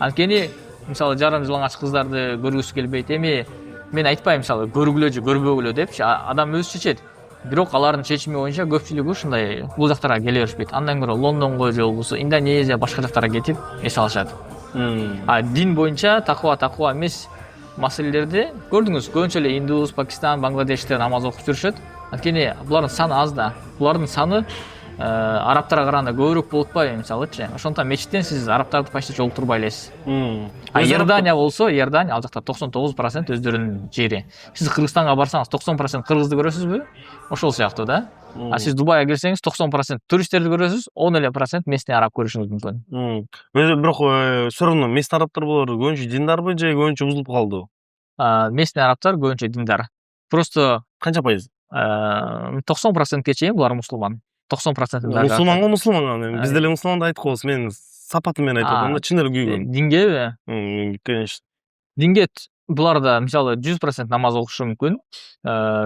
Анткени, мисалы, жарым жылаңач кыздарды көргүсү келбейт. Эми мен айтпайм, мисалы, көргүлө же көрбөгүлө депчи, адам өзү чечет. Бирок алардын чечими боюнча көпчүлүгү ушундай бул жактарга келе беришпейт. Андан көрө Лондонго же болбосо Индонезия, башка жактарга кетип эс алышат. А дин боюнча такыба эмес маселелерди көрдүңүз, көбүнчө эле Индус, Пакистан, Бангладештер намаз окуп жүрүшөт. Анткени булардын саны аз да. Булардын саны арабтарга караганда көбүрөөк болуп атпайбы, мисалычы. Ошондуктан мечиттен сиз арабтарды почти жолуктурбай элесиз. А Иордания болсо, ал жакта 99% өздөрүнүн жери. Сиз Кыргызстанга барсаңыз 90% кыргызды көрөсүзбү? Ошол сыяктуу да. А сиз Дубайга келсеңиз 90% туристтерди көрөсүз, 10 эле процент местный араб көрүшүңүз мүмкүн. Бирок все равно местный арабтар булар көбүнчө диндарбы же көбүнчө бузулуп калдыбы? Местный арабтар көбүнчө диндар. Просто Канча пайыз? 90%ке чейин булар мусулман. 90% мусулман. Биз деле мусулманды айтып коебуз. Мен сапаты менен айтып атам да, чын эле күйгөн. Дингеби? Конечно. Динге буларда, мисалы, 100% намаз окушу мүмкүн.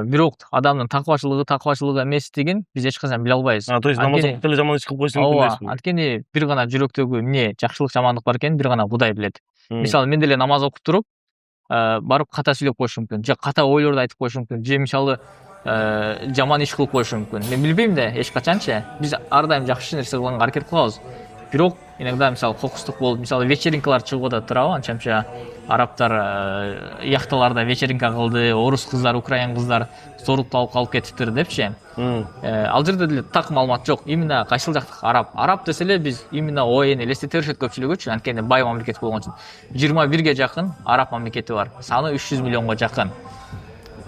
Бирок адамдын такыбачылыгы эместигин биз эч качан биле албайбыз. То есть намаз окуп деле жаман иш кылып койсо мүмкүн эмеспи? Анткени бир гана жүрөктөгү эмне жакшылык, жамандык бар экенин бир гана Кудай билет. Мисалы, мен деле намаз окуп туруп, барып ката сүйлөп коюшум мүмкүн, же ката ойлорду айтып коюшум мүмкүн, же мисалы жаман иш кылып коюшу мүмкүн. Мен билбейм да эч качанчы. Биз ар дайым жакшы нерсе кылганга аракет кылабыз. Бирок иногда, мисалы, кокустук болуп, мисалы, вечеринкалар чыгып атат турабы, анча-мынча арабтар яхталарда вечеринка кылды, орус кыздар, украин кыздар сорукталып калып кетиптир депчи. Ал жерде деле так маалымат жок. Именно кайсыл жактык араб десе эле биз именно ООН элестете беришет көпчүлүгүчү, анткени бай мамлекет болгон үчүн. 21 жакын араб мамлекети бар. Саны 300 миллионго жакын.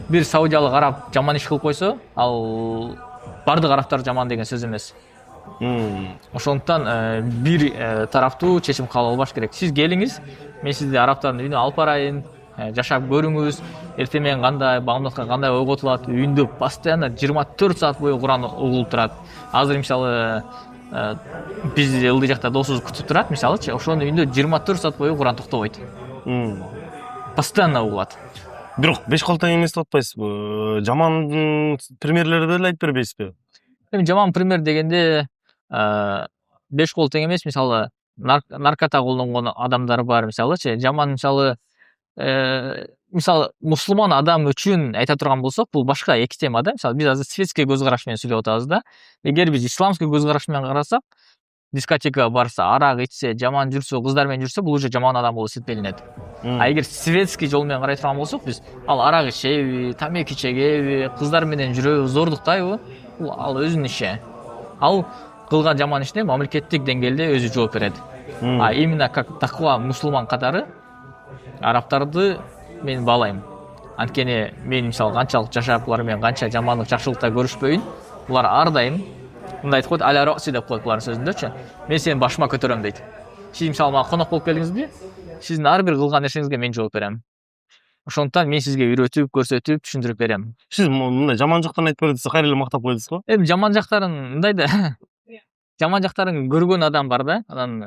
Бир саудиялык араб жаман иш кылып койсо, ал бардык арабтар жаман деген сөз эмес. Ошондуктан бир тараптуу чечим кабыл албаш керек. Сиз келиңиз, мен сизди араптардын үйүнө алып барайын, жашап көрүңүз, эртең менен кандай, багымдатка кандай ойготулат, үйүндө постоянно 24 саат бою Куран угулуп турат. Азыр мисалы бизди ылдый жакта досубуз күтүп турат, мисалычы, ошонун үйүндө 24 саат бою Куран токтобойт. Постоянно угулат. Бирок беш кол тең эмес деп атпайсызбы? Жаман примерлерди деле айтып бербейсизби? Эми жаман пример дегенде беш кол тең эмес, мисалы наркота колдонгон адамдар бар, мисалычы. Жаман мисалы мусулман адам үчүн айта турган болсок, бул башка эки тема да. Мисалы биз азыр светский көз караш менен сүйлөп атабыз да. Эгер биз исламский көз караш менен карасак, дискотекага барса, арак ичсе, жаман жүрсө, кыздар менен жүрсө, бул уже жаман адам болуп эсептелинет. А эгер светский жол менен карай турган болсок, биз ал арак ичеби, тамеки чегеби, кыздар менен жүрөбү, зордуктайбы, бул ал өзүнүн иши. Ал кылган жаман ишине мамлекеттик деңгээлде өзү жооп берет. А именно как таква мусулман катары араптарды мен баалайм. Анткени мен мисалы канчалык жашап, булар менен канча жамандык, жакшылыкта көрүшпөйүн, булар ар дайым мындай айтып коет, аля рокси деп коет булардын сөзүндөчү. Мен сени башыма көтөрөм дейт. Сиз мисалы мага конок болуп келдиңизби? Сиздин ар бир кылган нерсеңизге мен жооп берем. Ошондуктан мен сизге үйрөтүп, көрсөтүп, түшүндүрүп берем. Сиз мындай жаман жактарын айтып берет десе, кайра эле мактап коесуз го? Эми жаман жактарын мындай да жаман жактарын көргөн адам бар да, анан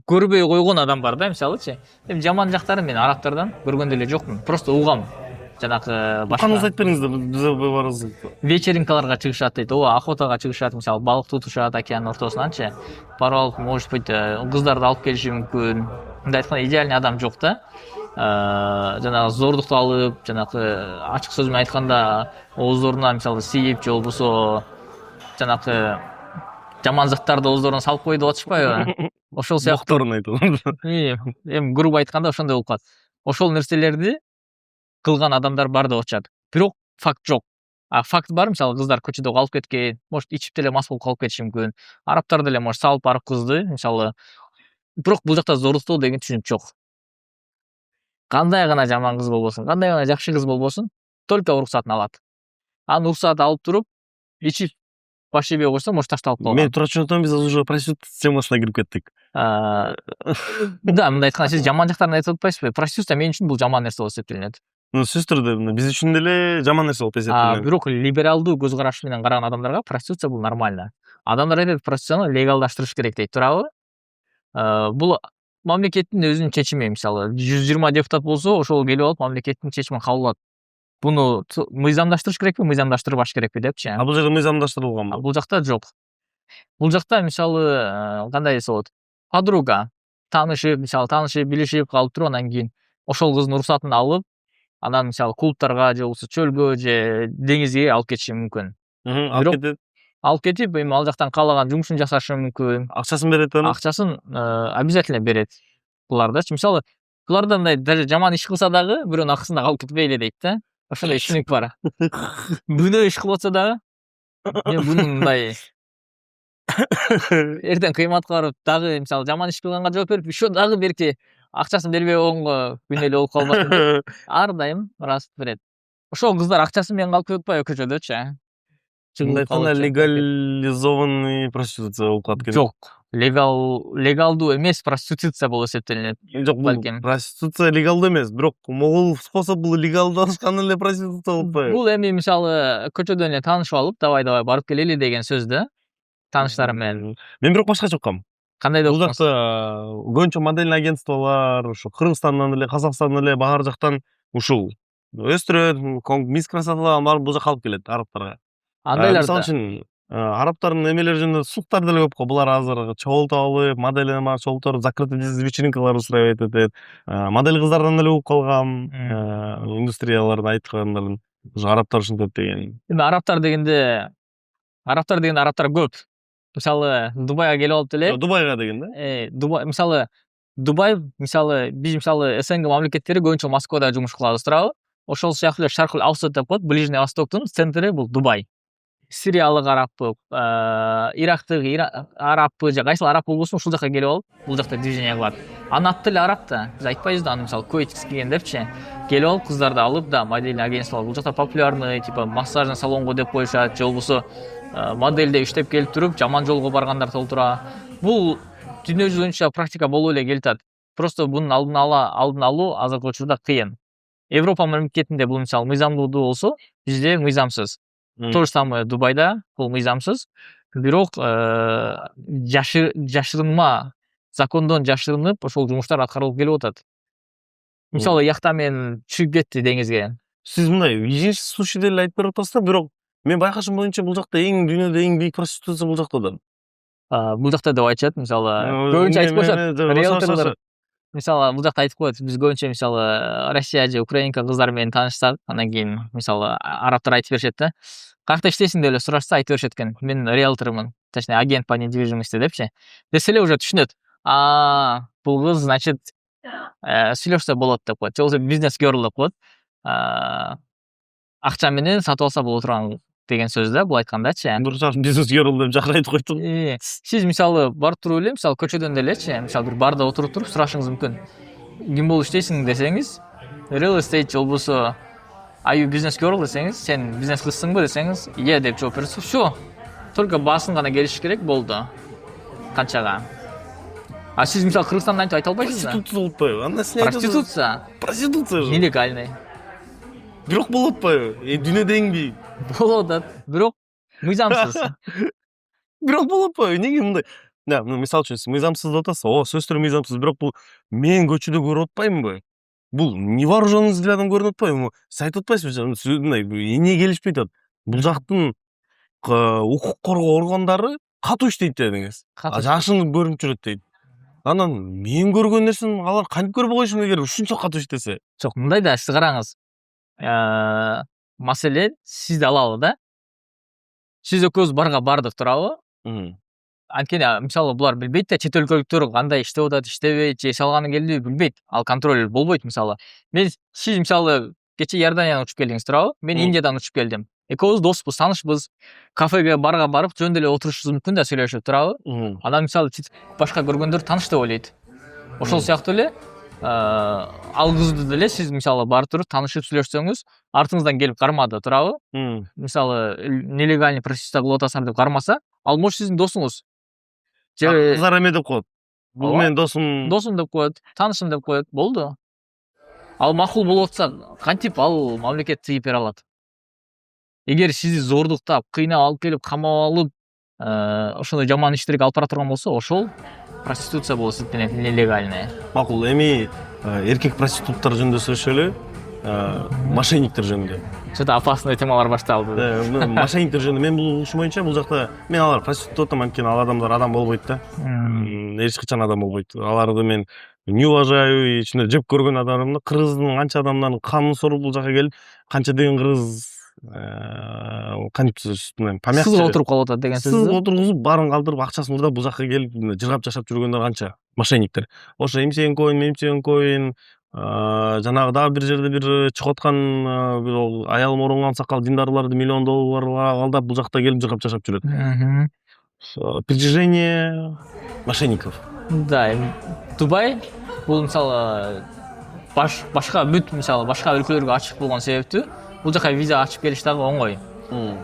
көрбөй койгон адам бар да, мисалычы. Эми жаман жактарын мен араптардан көргөн деле жокмун. Просто угам. Жанагы башканыңызды айтып бериңиз да, биз барабыз. Вечеринкаларга чыгышат дейт, охотага чыгышат, мисалы балык тутушат океандын ортосунанчы. Барып алып, может быть, кыздарды алып келиши мүмкүн. Мындай айтканда идеальный адам жок да. Жанагы зордукту алып, жанагы ачык сөз менен айтканда ооздоруна мисалы сийип, же болбосо жанагы жаман заттарды ооздоруна салып кой деп атышпайбы? Ошол сыяктуу. Мокторун айтып. Эми грубо айтканда ошондой болуп калат. Ошол нерселерди кылган адамдар бар деп атышат. Бирок факт жок. А факт бар, мисалы кыздар көчөдө калып кеткен, может ичип деле мас болуп калып кетиши мүмкүн. Араптар деле может салып барып кызды, мисалы. Бирок бул жакта зордуктоо деген түшүнүк жок. Кандай гана жаман кыз болбосун, кандай гана жакшы кыз болбосун, только уруксатын алат. Анын уруксатын алып туруп, ичип баш ийбей койсо, может ташталып калган. Мен туура түшүнүп атам, биз уже проститут темасына кирип кеттик. Да, мындай айтканда сиз жаман жактарын айтып атпайсызбы? Проституция мен үчүн бул жаман нерсе болуп эсептелинет. Сөзсүз түрдө биз үчүн деле жаман нерсе болуп эсептелинет. Бирок либералдуу көз караш менен караган адамдарга проституция бул нормально. Адамдар айтат, проституцияны легалдаштырыш керек дейт, туурабы? Бул мамлекеттин өзүнүн чечими, мисалы 120 депутат болсо, ошол келип алып мамлекеттин чечимин кабыл алат. Буну мыйзамдаштырыш керекпи, мыйзамдаштырбаш керекпи депчи. А бул жерде мыйзамдаштырылганбы? Бул жакта жок. Бул жакта мисалы кандай десе болот? Подруга таанышып, мисалы таанышып, билишип калып туруп, анан кийин ошол кыздын уруксатын алып, анан мисалы клубтарга же болбосо чөлгө же деңизге алып кетиши мүмкүн. Алып кетет. Алып кетип, эми ал жактан каалаган жумушун жасашы мүмкүн. Акчасын берет анын? Акчасын обязательно берет. Булардачы, мисалы, буларда мындай даже жаман иш кылса дагы, бирөөнүн акысын алып кетпейли дейт да. Ошондой түшүнүк бар. Күнөө иш кылып атса дагы, мен бунун мындай эртең кыйматка барып, дагы мисалы жаман иш кылганга жооп берип, еще дагы берки акчасын бербей койгонго күнөөлүү болуп калбасын деп, ар дайым ыраазы берет. Ошол кыздар акчасы менен калып кетип атпайбы көчөдөчү? Мындай айтканда легализованный проституция болуп калат керек. Жок, легалдуу эмес проституция болуп эсептелинет. Жок, бул проституция легалдуу эмес, бирок могул способ бул легалдашкан эле проституция болуп атпайбы? Бул эми мисалы көчөдөн эле таанышып алып, давай барып келели деген сөз да. Тааныштарым менен. Мен бирок башкача уккам. Кандай деп уккансыз? Бул жакта көбүнчө модельный агентстволор, ушу Кыргызстандан эле, Казакстандан эле, баар жактан ушул өстүрөт, мисс красоталарын барып бул жака алып келет араптарга. Андайлар. Мисалы үчүн араптардын эмелери жөнүндө слухтар деле көп го. Булар азыр чогултуп алып, модель бар, чогултуп закрытый вечеринкалар устраивать этет. Модель кыздардан эле угуп калгам, индустрияларды айткандарын. Ушу араптар ушинтет деген. Эми араптар дегенде араптар көп. Мисалы Дубайга келип алып деле. Дубайга дегенде? Дубай, мисалы Дубай, мисалы биз мисалы СНГ мамлекеттери көбүнчө Москвада жумуш кылабыз, туурабы? Ошол сыяктуу эле Шаркул Авсат деп коет, Ближний Востоктун центри бул Дубай. Сириялык арабпы, Ирактык арабпы, же кайсыл араб болбосун, ушул жака келип алып, бул жакта движение кылат. Анын аты деле араб да. Биз айтпайбыз да, аны мисалы Куэйтикс келген депчи. Келип алып кыздарды алып да, модельный агентстволор бул жакта популярный, типа массажный салонго деп коюшат, же болбосо модельде иштеп келип туруп, жаман жолго баргандар толтура. Бул дүйнө жүзү боюнча практика болуп эле келатат. просто бунун алдын алуу азыркы учурда кыйын. Европа мамлекетинде бул мисалы мыйзамдуу болсо, бизде мыйзамсыз. То же самое Дубайда бул мыйзамсыз. Бирок жашырынма, закондон жашырынып ошол жумуштар аткарылып келип атат. Мисалы якта мен чыгып кетти деңизге. Сиз мындай иженчи суши деле айтып берип атасыз да, бирок мен байкашым боюнча бул жакта дүйнөдө эң бийик проституция бул жакта да. Бул жакта деп айтышат, мисалы көбүнчө айтып коюшат. Риэлторлор мисалы бул жакта айтып коет, биз көбүнчө мисалы Россия же Украинка кыздар менен таанышсак, анан кийин мисалы арабтар айтып беришет да. Каякта иштейсиң деп эле сурашса айтып беришет экен. Мен риэлтормун, точнее агент по недвижимости депчи. Десе эле уже түшүнөт. Бул кыз, значит, сүйлөшсө болот деп коет. Же болбосо бизнес girl деп коет. Акча менен сатып алса боло турган деген сөз да, бул айткандачы. Дурус, бизнес girl деп жакын айтып койтуң. Сиз мисалы барып туруп эле, мисалы көчөдөн делечи, мисалы бир барда отуруп туруп сурашыңыз мүмкүн. Ким болуп иштейсиң десеңиз, real estate же болбосо are you business girl десеңиз, сен бизнес кызсыңбы десеңиз, иә деп жооп берсе, всё. Только баасын гана келиш керек болду. Канчага. Сиз мисалы Кыргызстанда антип айта албайсыз да? Проституция болуп атпайбы? Анда сен Проституция. Проституция же. Нелегальный. Бирок болуп атпайбы? Дүйнөдө эң бийик. Болуп атат. Бирок мыйзамсыз. Бирок болуп атпайбы? Эмнеге мындай? Мисалы үчүн мыйзамсыз деп атасыз. Сөзсүз түрү мыйзамсыз, бирок бул мен көчөдө көрүп атпаймынбы? Бул невооруженный взглядом көрүнүп атпайбы? Сиз айтып атпайсызбы? Мындай эмне келишпей атат? Бул жактын укук коргоо органдары катуу иштейт дедиңиз. Жашын көрүнүп жүрөт дейт. Анан мен көргөн нерсени алар кантип көрбөй койушу эгер ушунча катуу иштесе? Жок, мындай да, сиз караңыз. Маселе сизди алалы да. Сиз экөөбүз барга бардык, туурабы? Анткени мисалы булар билбейт да, чет өлкөлүктөр кандай иштеп атат, иштебейт, же салганы келдиби билбейт. Ал контроль болбойт мисалы. Сиз мисалы кече Иорданиядан учуп келдиңиз, туурабы? Мен Индиядан учуп келдим. Экөөбүз доспуз, таанышпыз. Кафеге барга барып, жөн деле отурушубуз мүмкүн да, сүйлөшүп, туурабы? Анан мисалы башка көргөндөр тааныш деп ойлойт. Ошол сыяктуу эле ал кызды деле сиз мисалы барып туруп таанышып сүйлөшсөңүз, артыңыздан келип кармады, туурабы? Мисалы нелегальный проституция кылып атасыңар деп кармаса, ал может сиздин досуңуз. Кыздар эме деп коет. Бул менин досум деп коет, таанышым деп коет, болду. Ал макул болуп атса, кантип ал мамлекет тыйып бере алат? Эгер сизди зордуктап, кыйнап алып келип, камап алып, ошондой жаман иштерге алып бара турган болсо, ошол проституция болуп эсептелет, нелегальная. Макул, эми эркек проституттар жөнүндө сүйлөшөлү, мошенниктер жөнүндө. Что-то опасный темалар башталды. Мошенниктер жөнүндө мен бул ушум боюнча бул жакта мен алар проститут деп атам, анткени ал адамдар адам болбойт да. Эч качан адам болбойт. Аларды мен не уважаю, ичинде жеп көргөн адамдын, кыргыздын канча адамдарын канын соруп бул жака келип, канча деген кыргыз кантип помягче сызга отуруп калып атат деген сөз. Сызга отургузуп, баарын калтырып, акчасын урдап бул жака келип жыргап жашап жүргөндөр канча мошенниктер. Ошо эмсеген коюн, жанагы дагы бир жерде бир чыгып аткан аялым оронгон сакал диндарларды миллион долларларга алдап бул жакта келип жыргап жашап жүрөт. Притяжение мошенников. Да, Дубай бул мисалы башка мисалы башка өлкөлөргө ачык болгон себептүү бул жака виза ачып келиш дагы оңой.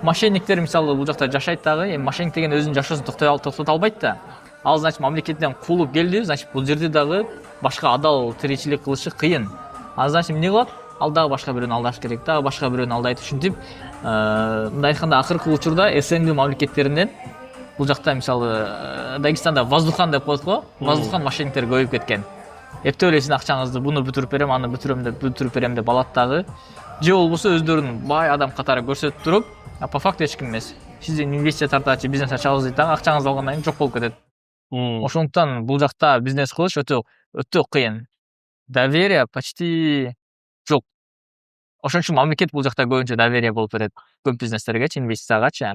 Мошенниктер мисалы бул жакта жашайт дагы, мошенник деген өзүнүн жашоосун токтото албайт да. Ал значит мамлекеттен куулуп келди, значит бул жерде дагы башка адал тиричилик кылышы кыйын. Значит эмне кылат? Ал дагы башка бирөөнү алдаш керек, дагы башка бирөөнү алдайт. Ушинтип, мындай айтканда акыркы учурда СНГ мамлекеттеринен бул жакта мисалы Дагестанда воздухан деп коет го, воздухан мошенниктер көбөйүп кеткен. Эптеп эле сиздин акчаңызды буну бүтүрүп берем, аны бүтүрүп берем деп алат дагы. Же болбосо өздөрүн бай адам катары көрсөтүп туруп, по факту эч ким эмес. Сизден инвестиция тартачы, бизнес ачабыз дейт дагы, акчаңызды алгандан кийин жок болуп кетет. Ошондуктан бул жакта бизнес кылыш өтө кыйын. Доверие почти жок. Ошон үчүн мамлекет бул жакта көбүнчө доверие болуп берет көп бизнестергечи, инвестициягачы.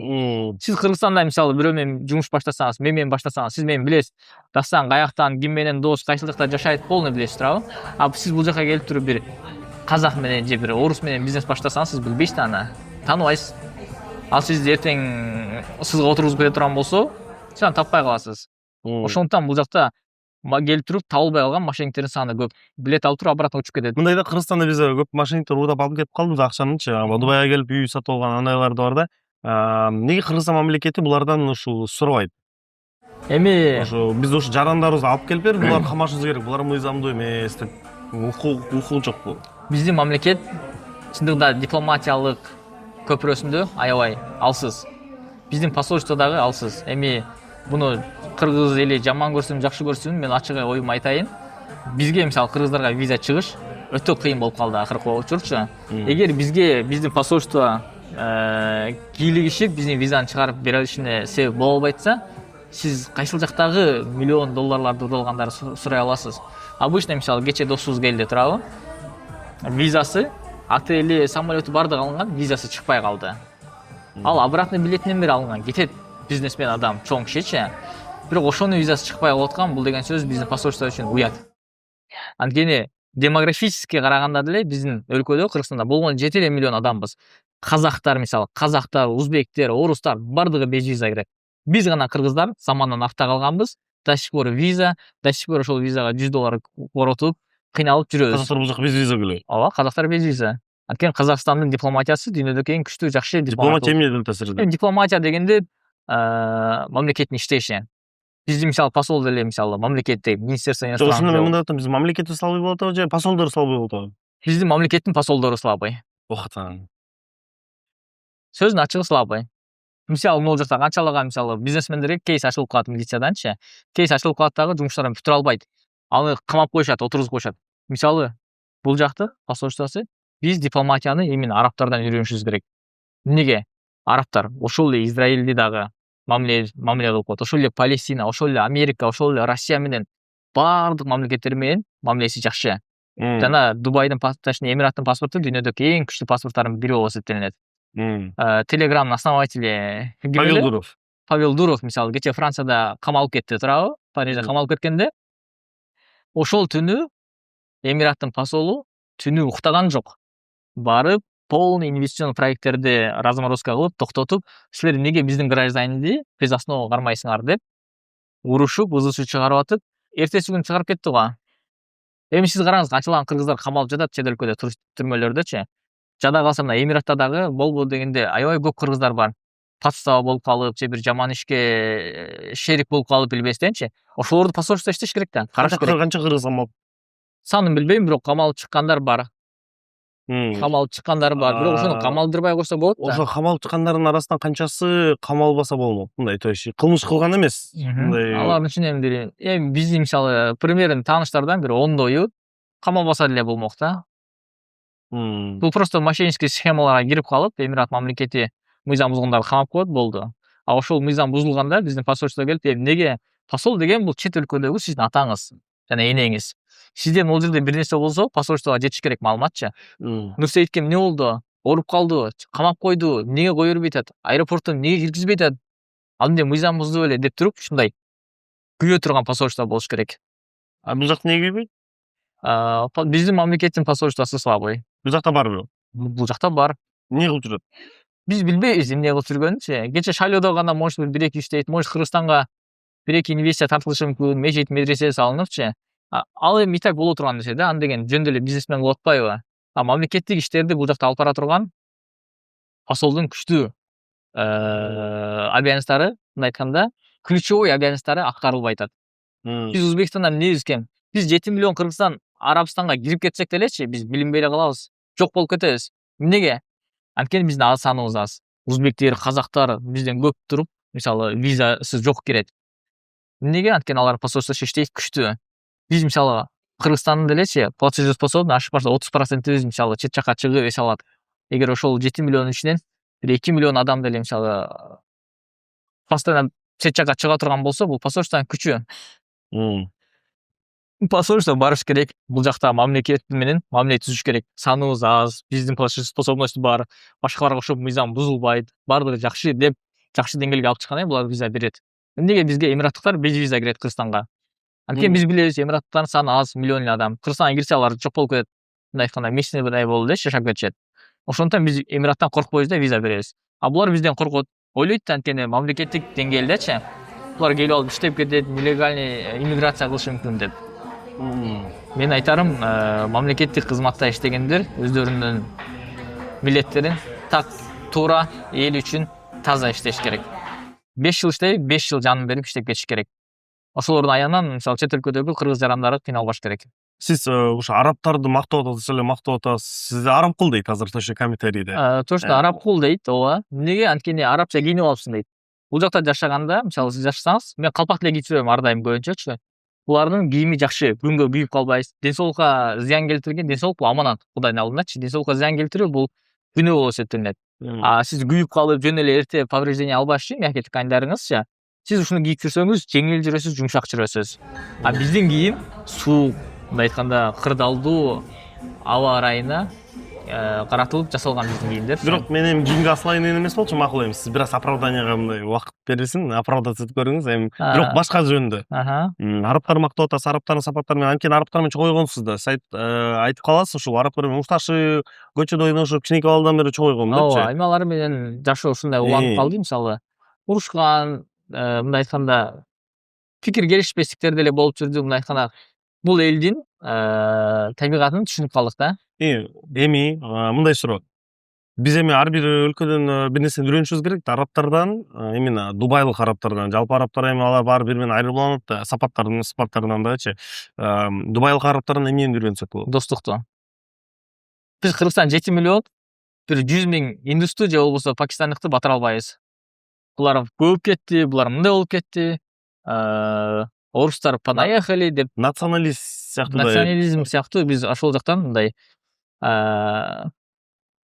Сиз Кыргызстанда мисалы бирөө менен жумуш баштасаңыз, мен менен баштасаңыз, сиз мени билесиз. Дастан каяктан, ким менен дос, кайсы жакта жашайт, полный билесиз, туурабы? Сиз бул жака келип туруп бир казак менен же бир орус менен бизнес баштасаңыз, сиз билбейсиз да аны. Тааныбайсыз. Ал сизди эртең сызга отургузуп кете турган болсо, сиз аны таппай каласыз. Ошондуктан бул жакта келип туруп табылбай калган мошенниктердин саны көп. Билет алып туруп обратно учуп кетет. Мындайда Кыргызстанда биз көп мошенниктер урдап алып кетип калды да акчанычы. Дубайга келип үй сатып алган андайлар да бар да. Эмнеге Кыргызстан мамлекети булардан ушул сурабайт? Эми ошо биз ошо жарандарыбызды алып келип берип булар камашыбыз керек, булар мыйзамдуу эмес деп укук жокпу? биздин мамлекет чындыгында дипломатиялык көпүрөсүндө аябай алсыз. Биздин посольство дагы алсыз. Эми буну кыргыз эли жаман көрсүн, жакшы көрсүн, мен ачык оюмду айтайын. Бизге мисалы кыргыздарга виза чыгыш өтө кыйын болуп калды акыркы учурчу. Эгер бизге биздин посольство кийлигишип биздин визаны чыгарып беришине себеп боло албайса, сиз кайсыл жактагы миллион долларларды уралгандарды сурай аласыз. Обычно мисалы кече досубуз келди турабы. Визасы, отели, самолеты бардыгы алынган, визасы чыкпай калды. Ал обратный билетинен бери алынган, кетет бизнесмен адам, чоң кишичи. Бирок ошонун визасы чыкпай калып аткан, бул деген сөз биздин посольство үчүн уят. Анткени демографически караганда деле биздин өлкөдө Кыргызстанда болгону 7 миллион адамбыз. Казактар мисалы, казактар, узбектер, орустар бардыгы без виза кирет. Биз гана кыргыздар замандан артта калганбыз. До сих пор виза, до сих пор ошол визага $100 коротуп, кыйналып жүрөбүз. Казактар бул жака без виза келет. Ооба, казактар без виза. Анткени Казакстандын дипломатиясы дүйнөдөгү эң күчтүү, жакшы Дипломатия эмнеден таасир этет? Дипломатия дегенде мамлекеттин иштеши. Биздин мисалы посол деле мисалы мамлекеттеги министерство Ошондо мен иностранных мындай атам, биздин мамлекетти слабый болуп атабы же посолдору слабый болуп атабы? Биздин мамлекеттин посолдору слабый. Охтан. Сөздүн ачыгы слабый. Мисалы могул жакта канчалаган мисалы бизнесмендерге кейс ачылып калат милицияданчы. Кейс ачылып калат дагы жумуштарын бүтүрө албайт. Аны камап коюшат, отургузуп коюшат. Мисалы бул жакты посольствосу биз дипломатияны именно арабтардан үйрөнүшүбүз керек. Эмнеге? Арабтар ошол эле Израилди дагы мамиле кылып коет. Ошол эле Палестина, ошол эле Америка, ошол эле Россия менен баардык мамлекеттер менен мамилеси жакшы. Жана Дубайдын точнее Эмираттын паспорту дүйнөдөгү эң күчтүү паспорттардын бири болуп эсептелинет. Телеграмдын основатели Павел Дуров мисалы кече Францияда камалып кетти турабы? Парижде камалып кеткенде ошол түнү Эмираттын посолу түнү уктаган жок. Барып полный инвестицион проекттерди разморозка кылып, токтотуп, силер эмнеге биздин гражданинди без основы кармайсыңар деп урушуп, ызы-суу чыгарып атып, эртеси күнү чыгарып кетти го. Эми сиз караңыз, канчалаган кыргыздар камалып жатат чет өлкөдө, түрмөлөрдөчү. Жада калса мына Эмиратта дагы болбу дегенде аябай көп кыргыздар бар. Подстава болуп калып, же бир жаман ишке шерик болуп калып билбестенчи. Ошолорду посольство иштеш керек да. Караш керек. Канча кыргыз камалып? Санын билбейм, бирок камалып чыккандар бар. Камалып чыккандар бар. Бирок ошону камалдырбай койсо болот да. Ошо камалып чыккандардын арасынан канчасы камалбаса болмок? Мындай, то есть кылмыш кылган эмес. Алардын ичинен бири, эми биздин мисалы примерин тааныштардан бири ондою камалбаса деле болмок да. Бул просто мошеннический схемаларга кирип калып, Эмират мамлекети мыйзам бузгандарды камап коет, болду. А ошол мыйзам бузулганда биздин посольство келип, эмнеге посол деген бул чет өлкөдөгү сиздин атаңыз жана энеңиз. Сизден ол жерде бир нерсе болсо, посольствого жетиш керек маалыматчы. Нурсейитке эмне болду? Ооруп калды, камап койду, эмнеге кое бербей атат? Аэропорттон эмнеге киргизбей атат? Ал эмне мыйзам бузду беле деп туруп, ушундай күбө турган посольство болуш керек. А бул жакта эмнеге күйбөйт? Биздин мамлекеттин посольствосу слабый. Бул жакта барбы? Бул жакта бар. Эмне кылып жүрөт? Биз билбейбиз эмне кылып жүргөнүнчү. Кече Шайлоодо гана может бир эки иштейт, может Кыргызстанга бир эки инвестиция тартылышы мүмкүн, мечит, медресе салыныпчы. Ал эми и так боло турган нерсе да, аны деген жөн деле бизнесмен кылып атпайбы? А мамлекеттик иштерди бул жакта алып бара турган посолдун күчтүү обязанносттары, мындай айтканда, ключевой обязанносттары аткарылбай атат. Биз Өзбекстандан эмнебиз кем? Биз 7 миллион Кыргызстан Арабстанга кирип кетсек делечи, биз билинбей эле калабыз. Жок болуп кетебиз. Эмнеге? Анткени биздин саныбыз аз. Узбектер, казактар бизден көп туруп, мисалы визасы жок кирет. Эмнеге? Анткени алар посольство иштейт күчтүү. Биз мисалы Кыргызстандын делечи платежеспособный ашып барса 30% мисалы чет жакка чыгып эс алат. Эгер ошол 7 миллион ичинен 2 миллион адам деле мисалы постоянно чет жакка чыга турган болсо, бул посольствонун күчү. Посольство барыш керек. Бул жакта мамлекет менен мамиле түзүш керек. Саныбыз аз, биздин платежеспособность бар, башкаларга окшоп мыйзам бузулбайт, баардыгы жакшы деп, жакшы деңгээлге алып чыккандан кийин булар виза берет. Эмнеге бизге эмираттыктар без виза кирет Кыргызстанга? Анткени биз билебиз, эмираттыктардын саны аз, миллион эле адам. Кыргызстанга кирсе алар жок болуп кетет. Мындай айтканда, месячный бирдай болду дечи, жашап кетишет. Ошондуктан биз Эмираттан коркпойбуз да виза беребиз. А булар бизден коркот. Ойлойт да, анткени мамлекеттик деңгээлдечи. Булар келип алып иштеп кетет, нелегальный иммиграция кылышы мүмкүн деп. Мен айтарым, мамлекеттик кызматта иштегендер өздөрүнүн милдеттерин так туура эл үчүн таза иштеш керек. 5 жыл иштей, 5 жыл жанын берип иштеп кетиш керек. Ошолордун аянынан мисалы чет өлкөдөгү кыргыз жарандары кыйналбаш керек. Сиз ошо арабтарды мактап атасыз эле, мактап атасыз. Сизди араб кыл дейт азыр ошо комментарийде. Точно араб кул дейт, ооба. Эмнеге? Анткени арабча кийинип алыпсың дейт. Бул жакта жашаганда, мисалы сиз жашасаңыз, мен калпак деле кийип жүрөм ар дайым көбүнчөчү. Булардын кийими жакшы, күнгө күйүп калбайсыз. Ден соолукка зыян келтирген, ден соолук бул аманат, Кудайдын алдындачы. Ден соолукка зыян келтирүү бул күнөө болуп эсептелинет. Сиз күйүп калып, жөн эле эрте повреждение албаш үчүн миякет тканьдарыңызча, сиз ушуну кийип жүрсөңүз, жеңил жүрөсүз, жумшак жүрөсүз. Биздин кийим суук, мындай айтканда, кырдаалдуу аба ырайына каратылып жасалган биздин кийимдер. Бирок мен эми кийимге асылайын деген эмес болчу, макул эми сиз бир аз оправданияга мындай убакыт берилсин, оправдаться этип көрүңүз. Эми бирок башка жөнүндө. Арабтарды мактап атасыз, арабтардын сапаттары менен, анткени арабтар менен чогуу койгонсуз да. Сиз айтып каласыз ушул арабтар менен укташып, көчөдө ойношуп, кичинекей балдан бери чогуу койгом депчи. Ооба, эми алар менен жашоо ушундай уланып калды, мисалы. Урушкан, мындай айтканда, пикир келишпестиктер деле болуп жүрдү, мындай айтканда, бул элдин табигатын түшүнүп калдык да. Эми мындай суроо. Биз эми ар бир өлкөдөн бир нерсени үйрөнүшүбүз керек да. Арабтардан, именно дубайлык арабтардан, жалпы арабтар эми алар баары бири менен айырмаланат да, сапаттарынан дачы. Дубайлык арабтардан эмнени үйрөнсөк болот? Достукту. Биз Кыргызстан 7 миллион, бир 100 миң индусту же болбосо пакистандыкты батыра албайбыз. Булар көп кетти, булар мындай болуп кетти. Орустар понаехали деп Националист сыяктуу да. национализм сыяктуу биз ошол жактан мындай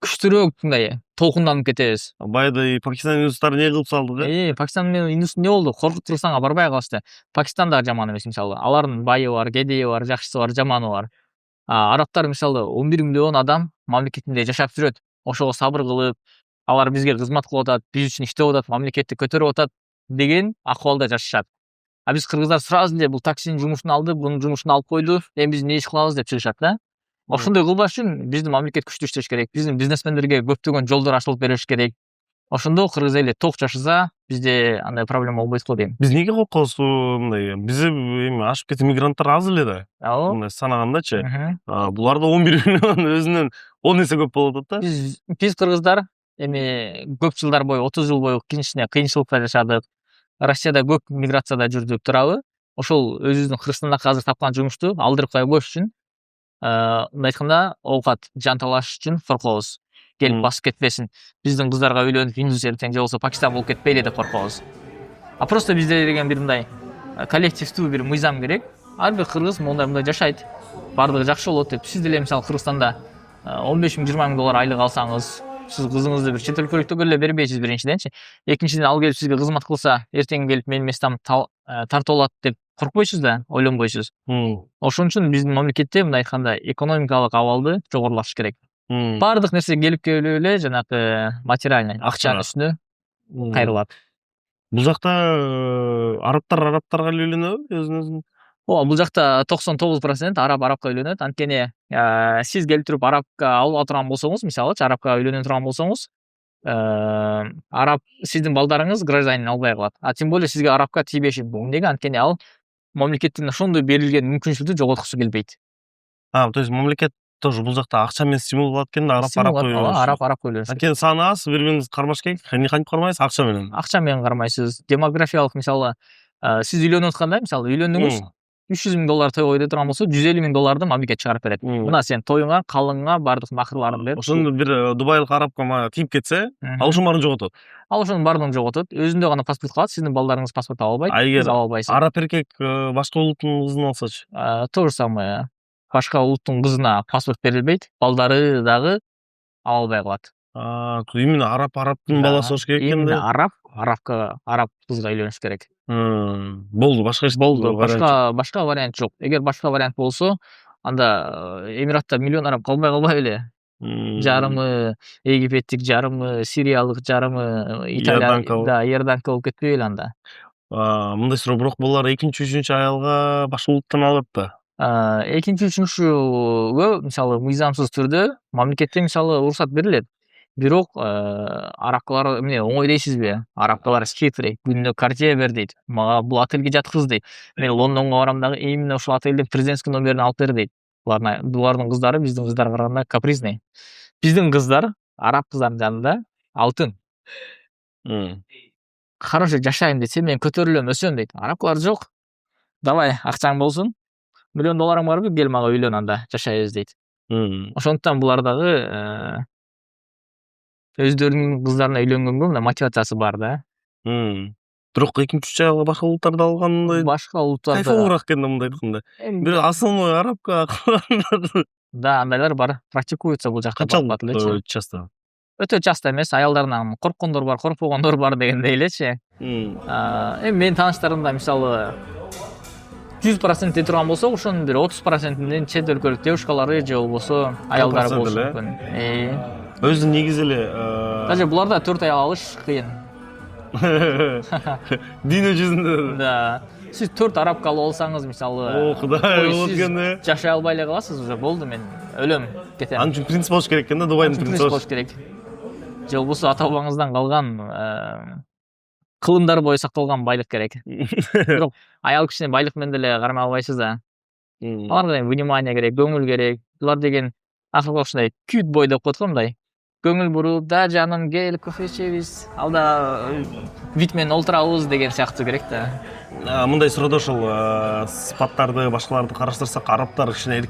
күчтүүрөөк мындай толкунданып кетебиз. Баягы Пакистан индустары не кылып салдык? Пакистан менен индусту не болду? Коркуп Кыргызстанга барбай калышты. Пакистан дагы жаман эмес мисалы. Алардын байы бар, кедейи бар, жакшысы бар, жаманы бар. Арабтар мисалы 11 миллион адам мамлекетинде жашап жүрөт. Ошого сабыр кылып, алар бизге кызмат кылып атат, биз үчүн иштеп атат, мамлекетти көтөрүп атат деген акыбалда жашашат. Биз кыргыздар сразу эле бул таксинин жумушун алды, бунун жумушун алып койду, эми биз эмне иш кылабыз деп чыгышат да. Ошондой кылбаш үчүн биздин мамлекет күчтүү иштеш керек. Биздин бизнесмендерге көптөгөн жолдор ачылып бериш керек. Ошондо кыргыз эли ток жашаса, бизде андай проблема болбойт го дейм. Биз эмнеге коркобуз мындай? Бизде эми ашып кеткен мигранттар аз эле да. Ооба. Мындай санагандачы. Буларда 11 миллион өзүнөн 10 эсе көп болуп атат да. Биз кыргыздар эми көп жылдар бою, 30 жыл бою кыйынчылыкта жашадык. Россияда көп миграцияда жүрдүк турабы. Ошол өзүбүздүн Кыргызстандагы азыр тапкан жумушту алдырып койбош үчүн, мындай айтканда, оокат жан талаш үчүн коркобуз. Келип басып кетпесин. Биздин кыздарга үйлөнүп, индус эртең же болбосо Пакистан болуп кетпейли деп коркобуз. Просто бизде деген бир мындай коллективдүү бир мыйзам керек. Ар бир кыргыз мындай жашайт. Бардыгы жакшы болот деп. Сиз деле мисалы Кыргызстанда 15 миң, 20 миң доллар айлык алсаңыз, сиз кызыңызды бир чет өлкөлүктөргө эле бербейсиз биринчиденчи. Экинчиден ал келип сизге кызмат кылса, эртең келип менин местам тартып алат деп коркпойсуз да, ойлонбойсуз. Ошон үчүн биздин мамлекетте мындай айтканда экономикалык абалды жогорулатыш керек. Бардык нерсе келип эле жанагы материальный акчанын үстүнө кайрылат. Бул жакта арабтарга эле үйлөнөбү өзүнүн? Ооба, бул жакта 99% арабка үйлөнөт. Анткени сиз келип туруп арабка алыла турган болсоңуз, мисалычы арабка үйлөнө турган болсоңуз, араб сиздин балдарыңыз гражданин албай калат. Тем более сизге арабка тийбеши бул. Эмнеге? Анткени ал мамлекеттин ошондой берилген мүмкүнчүлүктү жоготкусу келбейт. То есть мамлекет тоже бул жакта акча менен стимул кылат экен да, арабка үйлөнүш. Арабка үйлөнүш. Анткени саны аз, бири-бириңизди кармаш керек. Кантип кармайсыз? Акча менен. Акча менен кармайсыз. Демографиялык мисалы, сиз үйлөнүп атканда, мисалы үйлөндүңүз, 300 миң доллар той койду турган болсо, 150 миң долларды мамлекет чыгарып берет. Мына сен тоюңа, калыңыңа бардык макырларын берип. Ошондо бир дубайлык арабка тийип кетсе, ал ошонун баарын жоготот. Ал ошонун баарын жоготот. Өзүндө гана паспорт калат, сиздин балдарыңыз паспорт ала албайт, сиз ала албайсыз. Араб эркек башка улуттун кызын алсачы? То же самое. Башка улуттун кызына паспорт берилбейт, балдары дагы ала албай калат. Именно арабтын баласы болуш керек экен да. Именно араб кызга үйлөнүш керек. Болду, башка эч болду. Башка вариант жок. Эгер башка вариант болсо, анда Эмиратта миллион араб калбай эле. Жарымы египеттик, жарымы сириялык, жарымы Иорданка болуп кетпей эле анда. Мындай суроо, бирок булар экинчи, үчүнчү аялга башка улуттан алат да. Экинчи, үчүнчүгө мисалы мыйзамсыз түрдө мамлекетте мисалы уруксат берилет. Бирок арабкалар эмне оңой дейсизби? Арабкалар хитрый, күнүнө квартира бер дейт. Мага бул отельге жаткыз дейт. Мен Лондонго барам дагы именно ушул отелдин президентский номерин алып бер дейт. Булардын кыздары биздин кыздарга караганда капризный. Биздин кыздар араб кыздардын жанында алтын. хороший жашайм десе мен көтөрүлөм өсөм дейт. Арабтар жок. Давай акчаң болсун. $1 миллион барбы? Кел мага үйлөн анда жашайбыз дейт. Ошондуктан булар дагы өздөрүнүн кыздарына үйлөнгөнгө мындай мотивациясы бар да. Бирок экинчи жагы башка улуттарда алгандай Башка улуттарда кайфолуураак экен да мындай айтканда. Бир основной арабка кылганда да, андайлар бар, практикуются бул жакта канчалык элечи. часто? Өтө часто эмес, аялдарынан корккондор бар, коркпогондор бар дегендей элечи. Эми менин тааныштарымда мисалы 100% дей турган болсок, ошонун бир 30%нин чет өлкөлүк девушкалары же болбосо аялдары болушу мүмкүн. Өзү негизи эле Даже буларда 4 аял алыш кыйын. Дүйнө жүзүндө Да. Сиз 4 арабка алып алсаңыз, мисалы, О, Кудай, болот экен да. жашай албай эле каласыз, уже болду, мен өлөм, кетем. Ал үчүн принцип болуш керек экен да, Дубайдын принципи болуш керек. Же болбосо ата бабаңыздан калган кылымдар бою сакталган байлык керек. Бирок аял кишине байлык менен деле кармай албайсыз да. Аларга внимание керек, көңүл керек. Булар деген акыркы ушундай cute boy деп коет го мындай. Көңүл буруп, да жаным кел, кофе ичебиз, алда вид менен олтурабыз деген сыяктуу керек да. Мындай суроодо ошол сапаттарды, башкаларды караштырсак, арабтар кичине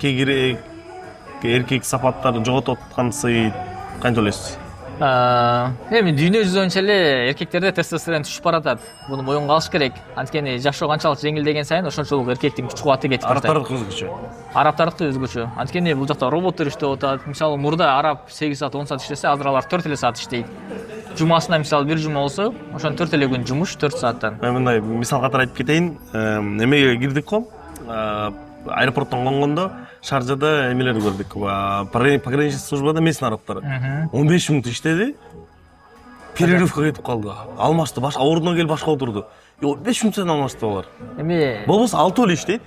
эркек сапаттарды жоготуп аткансый кантип ойлойсуз? Эми дүйнө жүзү боюнча эле эркектерде тестостерон түшүп баратат. Буну моюнга алыш керек. Анткени жашоо канчалык жеңилдеген сайын ошончолук эркектин күч кубаты кетип барат. Арабтардыкы өзгөчө. Арабтардыкы өзгөчө. Анткени бул жакта роботтор иштеп атат. Мисалы, мурда араб 8 саат, 10 саат иштесе, азыр алар 4 эле саат иштейт. Жумасына мисалы бир жума болсо, ошонун 4 эле күн жумуш 4 сааттан. Мен мындай мисал катары айтып кетейин. Эмеге кирдик го. Аэропорттон конгондо Шаржада эмелер көрдүк. Пограничный службада местный арабтар 15 мүнөт иштеди. Перерывка кетип калды. Алмашты, ордуна келип башка отурду. 15 мүнөттөн алмашты алар. Эми болбосо 6 эле иштейт.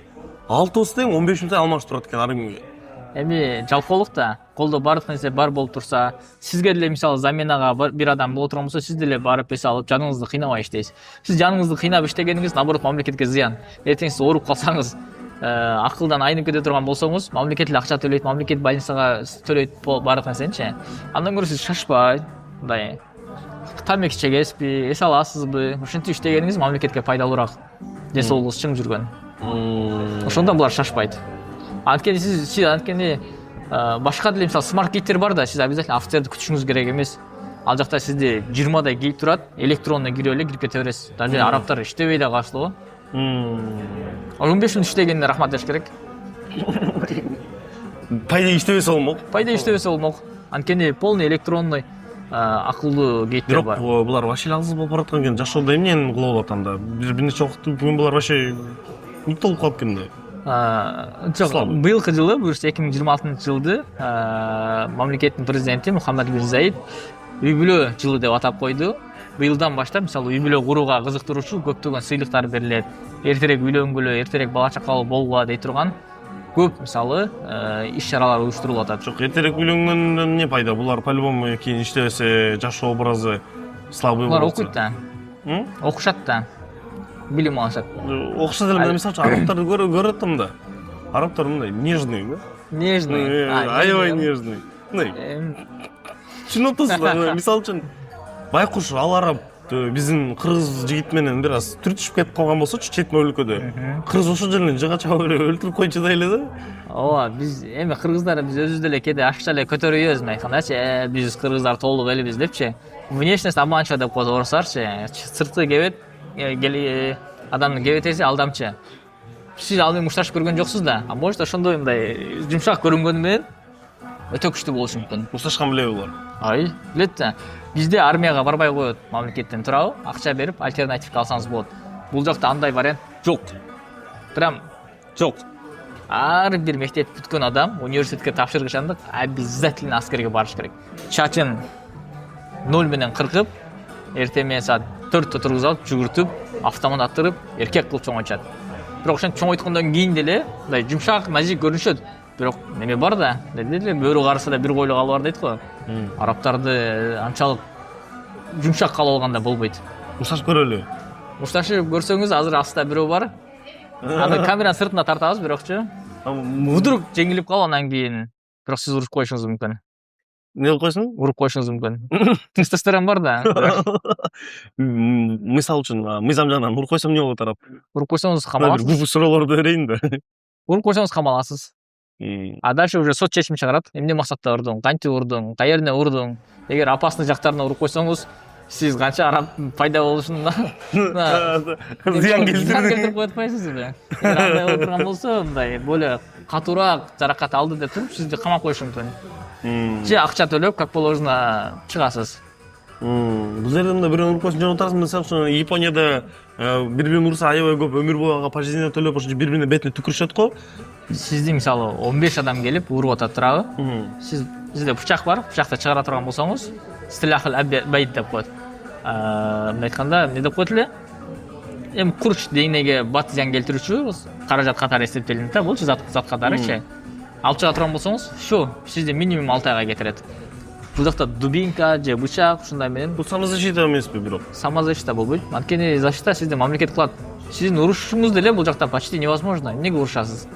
6сы тең 15 мүнөттөн алмашып турат экен ар күнгө. Эми жалпылык да, колдо бардык нерсе бар болуп турса, сизге деле мисалы заменага бир адам боло турган болсо, сиз деле барып эс алып, жаныңызды кыйнабай иштейсиз. Сиз жаныңызды кыйнап иштегениңиз наоборот мамлекетке зыян. Эртең сиз ооруп калсаңыз, акылдан айнып кете турган болсоңуз, мамлекет эле акча төлөйт, мамлекет больницага төлөйт бардык нерсеничи. Андан көрө сиз шашпай, мындай тамеки чегесизби, эс аласызбы, ушинтип иштегениңиз мамлекетке пайдалуураак. Десоолугуңуз чың жүргөн. Ошондон булар шашпайт. Анткени сиз анткени башка деле мисалы смарт-гейттер бар да, сиз обязательно офицерди күтүшүңүз керек эмес. Ал жакта сизди 20дай гейт турат, электронно кирип эле кирип кете бересиз. Даже арабтар иштебей да калышлы го. 15 мүнөт иштегенине рахмат деш керек. Пайда иштебесе болмок. Пайда иштебесе болмок. Анткени полный электронный акылдуу гейттер бар. Бирок булар вообще алгысыз болуп бараткан экен. Жашоодо эмнени кылып атам да? Бир нече убакыт бүгүн булар вообще укталып калып экен да. Жок, быйылкы жылы, буюрса 2026-жылды мамлекеттин президенти Мухаммад бин Заид үй бүлө жылы деп атап койду. Быйылдан баштап мисалы үй бүлө курууга кызыктыруучу көптөгөн сыйлыктар берилет. Эртерээк үйлөнгүлө, эртерээк бала чакалуу болгула дей турган көп мисалы иш-чаралар уюштурулуп атат. Жок, эртерээк үйлөнгөндөн эмне пайда? Булар по-любому кийин иштебесе жашоо образы слабый болот. Булар окуйт да. Окушат да. Билим алышат. Окушат эле, мисалы үчүн арабтарды көрүп атам да. Арабтар мындай нежный, го? Нежный. Аябай нежный. Чын атасыз да, мисалы үчүн байкуш ал араб биздин кыргыз жигит менен бир аз түртүшүп кетип калган болсочу, чет өлкөдө. Кыргыз ошол жерден жыга чабып эле өлтүрүп койчу да эле да. Ооба, биз эми кыргыздар биз өзүбүз деле кээде ашыкча эле көтөрүп ийбиз, айткандачы, биз кыргыздар толук элибиз депчи. Внешность обманчива деп коет орустарчы. Сырткы кебет, адамдын кебетеси алдамчы. Сиз ал менен мушташып көргөн жоксуз да. А может ошондой мындай жумшак көрүнгөнү менен өтө күчтүү болушу мүмкүн. Мушташкан билеби булар? Билет да. Бизде армияга барбай коет, мамлекеттен турабы, акча берип альтернативге алсаңыз болот. Бул жакта андай вариант жок. Прям жок. Ар бир мектеп бүткөн адам университетке тапшыргыч андык обязательно аскерге барыш керек. Чачын 0 менен кыркып, эртең менен саат 4-тө тургузуп алып, жүгүртүп, автомат аттырып, эркек кылып чоңойтат. Бирок ошентип чоңойткондон кийин деле мындай жумшак, нажик көрүнүшөт. Бирок неме бар да, деле бөрү карыса да бир койлук алып бар дейт го. Арабтарды анчалык жумшак калып алганда болбойт. Мушташып көрөлү. Мушташып көрсөңүз, азыр астында бирөө бар. Аны камеранын сыртына тартабыз, бирокчу. Вдруг жеңилип калып, андан кийин бирок сиз урушуп коюшуңуз мүмкүн. эмне кылып койсуң? уруп коюшуңуз мүмкүн. Тестостерон бар да. Мисал үчүн мыйзам жагынан уруп койсом эмне болот арап? Уруп койсоңуз Бир камаласыз. группа суроолорду берейин да. Уруп койсоңуз камаласыз. А дальше уже сот чечими чыгарат. Эмне максатта урдуң, кантип урдуң, каерине урдуң. Эгер опасный жактарына уруп койсоңуз, сиз канча арап пайда болушуна Зыян келтирип келтирдиң. коюп атпайсызбы? Эгер андай болуп турган болсо, мындай более катуураак жаракат алды деп туруп сизди камап коюшу мүмкүн. Же акча төлөп, как положено чыгасыз. Бул жерде мында бирөөнү уруп койсоң жөн отурасың. Мисалы үчүн Японияда бири-бирин урса аябай көп өмүр бою пожизненно төлөп, ошо бири-бирине бетине түкүрүшөт го. Сизди мисалы 15 адам келип уруп атат турабы? Сизде бычак бар, бычакты чыгара турган болсоңуз, стиляхыл байт деп коет. Мындай айтканда, эмне деп коет эле? Эми курч денеге бат зыян келтирүүчү каражат катары эсептелинет да, бул зат катарычы. Алып чыга турган болсоңуз, шо, сизди минимум 6 айга кетирет. Бул жакта дубинка же бычак ушундай менен Бул самозащита эмеспи бирок? Самозащита болбойт. Анткени защита сизди мамлекет кылат. Сиздин урушушуңуз деле бул жакта почти невозможно. Эмнеге урушасыз?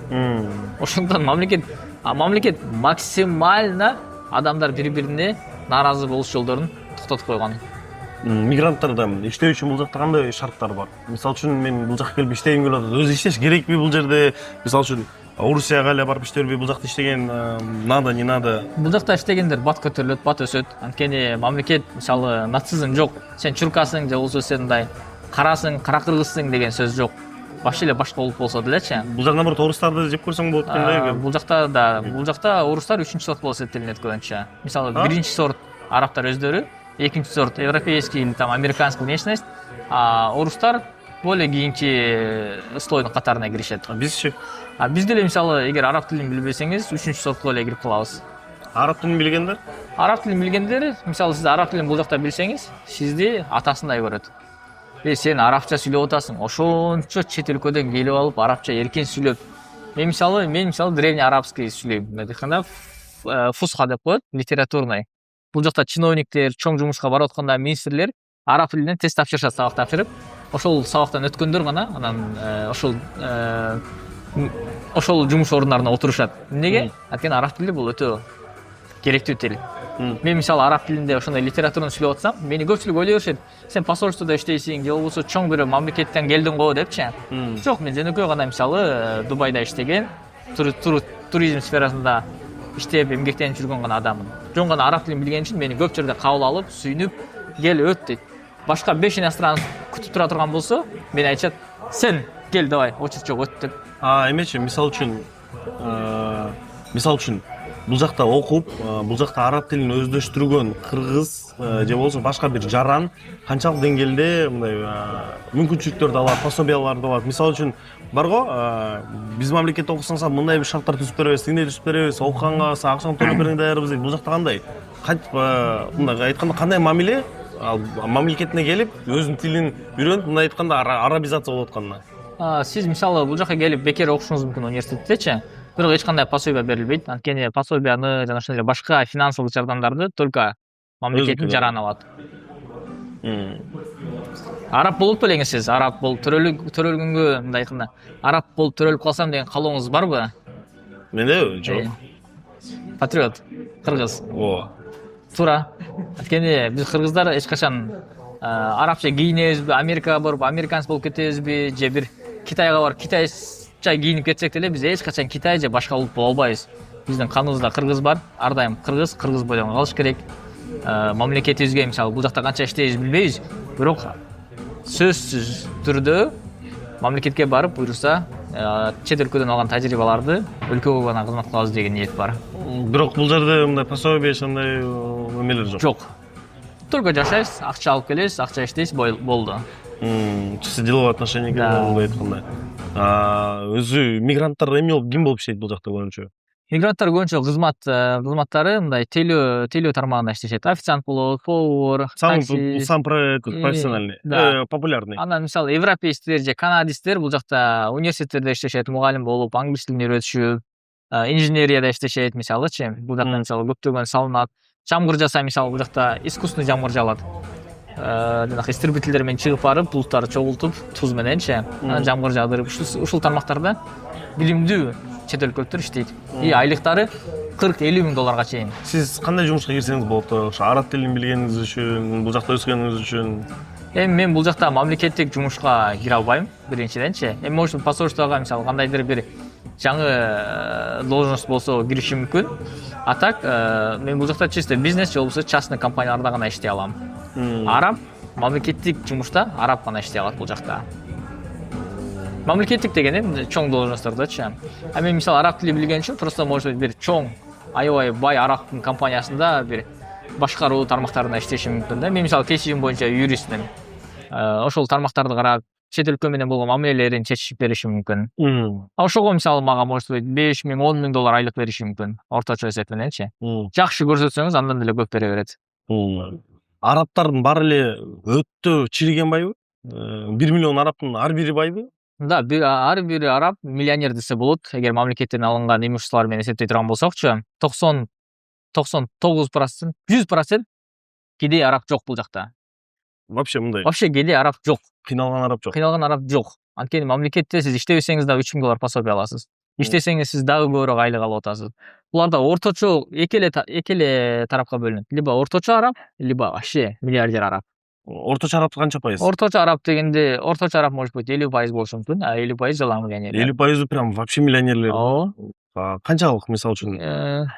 Ошондон мамлекет максимально адамдар бири-бирине нааразы болуш жолдорун токтотуп койгон. Мигранттарда иштөө үчүн бул жакта кандай шарттар бар? Мисалы үчүн мен бул жакка келип иштегим келип атат. Өзү иштеш керекпи бул жерде? Мисалы үчүн Орусияга эле барып иштей бербей, бул жакта иштеген надо, не надо? Бул жакта иштегендер бат көтөрүлөт, бат өсөт. Анткени мамлекет мисалы нацизм жок. Сен чуркасың же болбосо сен мындай карасың, кара кыргызсың деген сөз жок. Вообще эле башка улут болсо делечи. Бул жакта наоборот орустарды жеп көрсөң болот экенде. Бул жакта да, бул жакта орустар 3-чү сорт болуп эсептелинет көбүнчө. Мисалы 1-чи сорт арабтар өздөрү, 2-чи сорт европейский или там американский внешность, а орустар более кийинки слойдун катарына киришет. Бизчи? Биз деле мисалы эгер араб тилин билбесеңиз 3-чү сортко эле кирип калабыз. Араб тилин билгендер? Араб тилин билгендер, мисалы сиз араб тилин бул жакта билсеңиз, сизди атасындай көрөт. Сен арабча сүйлөп атасың, ошончо чет өлкөдөн келип алып арабча эркин сүйлөп. Мен мисалы древний арабский сүйлөйм. Мындай айтканда фусха деп коет, литературный. Бул жакта чиновниктер, чоң жумушка барып атканда министрлер араб тилинен тест тапшырышат, сабак тапшырып, ошол сабактан өткөндөр гана анан ошол жумуш орундарына отурушат. Эмнеге? Анткени араб тили бул өтө керектүү тил. Мен мисалы араб тилинде ошондой литератураны сүйлөп атсам, мени көпчүлүк ойлой беришет. Сен посольстводо иштейсиң, же болбосо чоң бир мамлекеттен келдиң го депчи. Жок, мен жөнөкөй гана мисалы Дубайда иштеген, туризм сферасында иштеп, эмгектенип жүргөн гана адаммын. Жөн гана араб тилин билген үчүн мени көп жерде кабыл алып, сүйүнүп, кел өт дейт. Башка 5 иностранец күтүп тура турган болсо, мени айтышат, сен кел давай, очередь жок өт деп. Эмечи, мисалы үчүн бул жакта окуп, бул жакта араб тилин өздөштүргөн кыргыз же болбосо башка бир жаран канчалык деңгээлде мындай мүмкүнчүлүктөрдү алат, пособияларды алат. Мисалы үчүн барго, биз мамлекетте окусаңыз мындай бир шарттар түзүп беребиз, тигиндей түзүп беребиз, окуганга акчаны төлөп бериңер даярбыз дейт. Бул жакта кандай? Кантип мындай айтканда кандай мамиле мамлекетине келип, өзүнүн тилин үйрөнүп, мындай айтканда арабизация болуп атканына? Сиз мисалы бул жака келип бекер окушуңуз мүмкүн университеттечи, бирок эч кандай пособия берилбейт. Анткени пособияны жана ошондой башка финансылык жардамдарды только мамлекеттин жараны алат. Араб болуп белеңиз сиз, араб болуп төрөлгөнгө мындай айтканда, араб болуп төрөлүп калсам деген каалооңуз барбы? Менде жок. Патриот, кыргыз. Туура. Анткени биз кыргыздар эч качан арабча кийинебизби, Америкага барып американец болуп кетебизби, же бир Китайга барып китайча кийинип кетсек деле биз эч качан Китай же башка улут боло албайбыз. Биздин каныбызда кыргыз бар, ар дайым кыргыз бойдон калыш керек. Мамлекетибизге мисалы бул жакта канча иштейбиз билбейбиз, бирок сөзсүз түрдө мамлекетке барып буйруса, чет өлкөдөн алган тажрыйбаларды өлкөгө гана кызмат кылабыз деген ниет бар. Бирок бул жерде мындай пособие ошондой эмелер жок. Жок. Только жашайсыз, акча алып келесиз, акча иштейсиз, болду. Чисто деловой отношение мындай айтканда. Өзү мигранттар ким болуп иштейт бул жакта көбүнчө? Мигранттар көбүнчө кызматтары мындай телөө тармагында иштешет. Официант болот, повар, такси. Сам профессиональный, популярный. Анан мисалы европейцтер же канадисттер бул жакта университеттерде иштешет, мугалим болуп, англис тилин үйрөтүшүп, инженерияда иштешет мисалычы. Бул жакта мисалы көптөгөн салынат. Жамгыр жаса мисалы бул жакта искусственный жамгыр жаалат. Жанагы истребительдер менен чыгып барып, булуттарды чогултуп, туз мененчи, анан жамгыр жаадырып, ушул тармактарда билимдүү чет өлкөлүктөр иштейт. И айлыктары 40-50 миң долларга чейин. Сиз кандай жумушка кирсеңиз болот? Ошо араб тилин билгениңиз үчүн, бул жакта өскөнүңүз үчүн? Эми мен бул жакта мамлекеттик жумушка кире албайм, биринчиденчи. Эми может посольствого мисалы кандайдыр бир жаңы должность болсо киришим мүмкүн. А так мен бул жакта чисто бизнес же болбосо частный компанияларда гана иштей алам. Араб мамлекеттик жумушта араб гана иштей алат бул жакта. Мамлекеттик деген эми чоң должносттордочу. А мен мисалы араб тили билген үчүн просто может бир чоң аябай бай арабтын компаниясында бир башкаруу тармактарында иштешим мүмкүн да. Мен мисалы кесибим боюнча юристмин. Ошол тармактарды карап, чет өлкө менен болгон мамилелерин чечип беришим мүмкүн. Ошого мисалы мага может 5 миң, 10 миң доллар айлык бериши мүмкүн. Орточо эсеп мененчи. Жакшы көрсөтсөңүз андан деле көп бере берет. Арабтардын баары эле өтө чириген байбы? 1 миллион арабтын ар бири байбы? Да, ар бир араб миллионер десе болот. Эгер мамлекеттен алынган имуществолор менен эсептей турган болсокчу, 99%, 100% кедей араб жок бул жакта. Вообще мындай. Вообще кедей араб жок. Кыйналган араб жок. Кыйналган араб жок. Анткени мамлекетте сиз иштебесеңиз да 3 миң доллар пособие аласыз. Иштесеңиз сиз дагы көбүрөөк айлык алып атасыз. Буларда орточо эки эле тарапка бөлүнөт. Либо орточо араб, либо вообще миллиардер араб. Орточо араб канча пайыз? Орточо араб дегенде, орточо араб может быть 50% болушу мүмкүн, а 50% жалаң миллионер. 50% прям вообще миллионерлер. Ооба. Канчалык мисалы үчүн?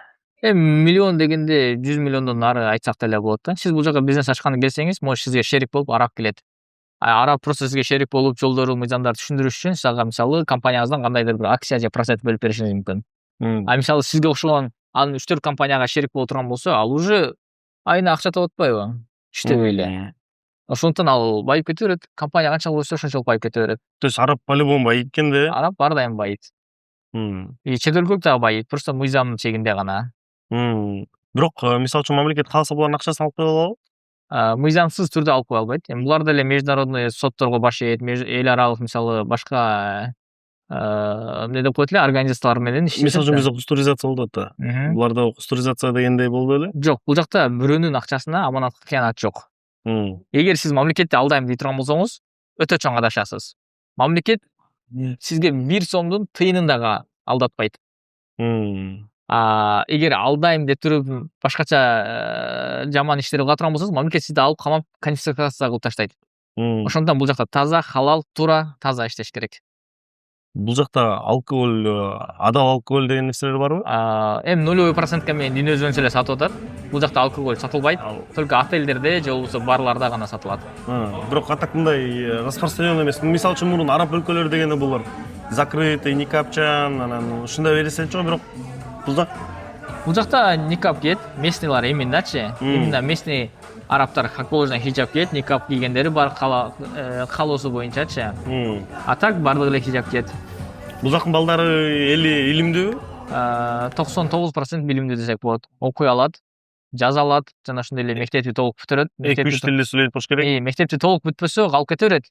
Эми миллион дегенде 100 миллиондон ары айтсак деле болот да. Сиз бул жака бизнес ачканы келсеңиз, может сизге шерик болуп араб келет. Араб просто сизге шерик болуп, жолдору, мыйзамдарды түшүндүрүш үчүн сага мисалы компанияңыздан кандайдыр бир акция же процент бөлүп бериши мүмкүн. А мисалы сизге окшогон анын 3-4 компанияга шерик боло турган болсо, ал уже айына акча таап атпайбы? Иштебей эле. Ошондуктан ал байып кете берет. Компания канчалык өссө ошончолук байып кете берет. То есть араб по-любому байыйт экен да? Араб ар дайым байыйт. И чет өлкөлүк дагы байыйт, просто мыйзам чегинде гана. Бирок мисалы үчүн мамлекет кааласа булардын акчасын алып кое алабы? Мыйзамсыз түрдө алып кое албайт. Эми булар деле международный сотторго баш ийет, эл аралык мисалы башка эмне деп коет эле организациялар менен иштешет. Мисалы үчүн бизде кустуризация болуп атат да. Буларда кустуризация дегендей болду беле? Жок, бул жакта бирөөнүн акчасына аманатка кыянат жок. Эгер сиз мамлекетти алдайм дей турган болсоңуз, өтө чоң адашасыз. Мамлекет сизге 1 сомдун тыйынын дагы алдатпайт. Эгер алдайм деп туруп башкача жаман иштер кыла турган болсоңуз, мамлекет сизди алып камап конфискация кылып таштайт. Ошондуктан бул жакта таза, халал, туура, таза иштеш керек. Бул жакта алкоголь, адал алкоголь деген нерселер барбы? Эми 0% менен дин өзүнчө эле сатып атат. Бул жакта алкоголь сатылбайт. Только отелдерде же болбосо барларда гана сатылат. Бирок атак мындай распространен эмес. Мисалы үчүн мурун араб өлкөлөр дегенде булар закрытый, никапчан, анан ушундай элестетчү го, бирок бул жакта никап кийет, местныйлар имендачы. Именно местный арабтар как положено хиджаб кийет, никап кийгендери бар калоосу боюнчачы. А так бардыгы эле хиджаб кийет. Бул жактын балдары эли илимдүүбү? 99% билимдүү десек болот. Окуй алат, жаза алат, жана ошондой эле мектепти толук бүтүрөт. 2-3 тилде сүйлөйт болуш керек. Мектепти толук бүтпөсө калып кете берет.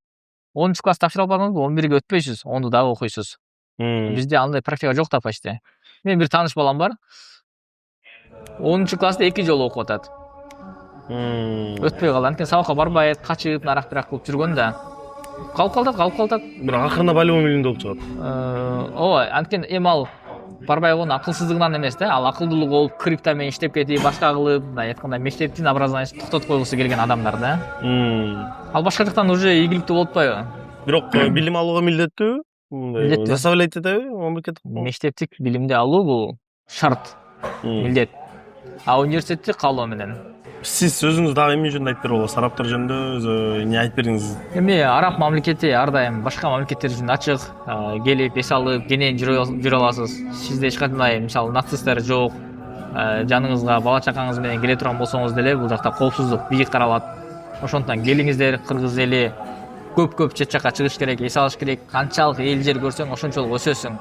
10-класс тапшыра албадыңызбы, 11-ге өтпөйсүз, 10-ду дагы окуйсуз. Бизде андай практика жок да почти. Мен бир тааныш балам бар. 10-класста 2 жолу окуп атат. Өтпөй калды. Анткени сабакка барбайт, качып, нарак-бирак кылып жүргөн да. Калып калдык. Бирок акырында по-любому илимдүү болуп чыгат. Ооба, анткени эми ал барбай койгон акылсыздыгынан эмес да, ал акылдуулук болуп, крипто менен иштеп кетип, башка кылып, мындай айтканда мектептин образованиясын токтотуп койгусу келген адамдар да. Ал башка жактан уже ийгиликтүү болуп атпайбы? Бирок билим алууга милдеттүүбү? Мындай заставлять этеби мамлекет? Мектептик билимди алуу бул шарт, милдет. А университетти каалоо менен. Сиз өзүңүз дагы эмне жөнүндө айтып бере аласыз? Арабтар жөнүндө эмне айтып бериңиз? Эми араб мамлекети ар дайым башка мамлекеттер үчүн ачык, келип эс алып, кенен жүрө аласыз. Сизде эч кандай мисалы нацисттер жок. Жаныңызга бала чакаңыз менен келе турган болсоңуз деле бул жакта коопсуздук бийик каралат. Ошондуктан келиңиздер, кыргыз эли көп чет жакка чыгыш керек, эс алыш керек. Канчалык эл жер көрсөң, ошончолук өсөсүң.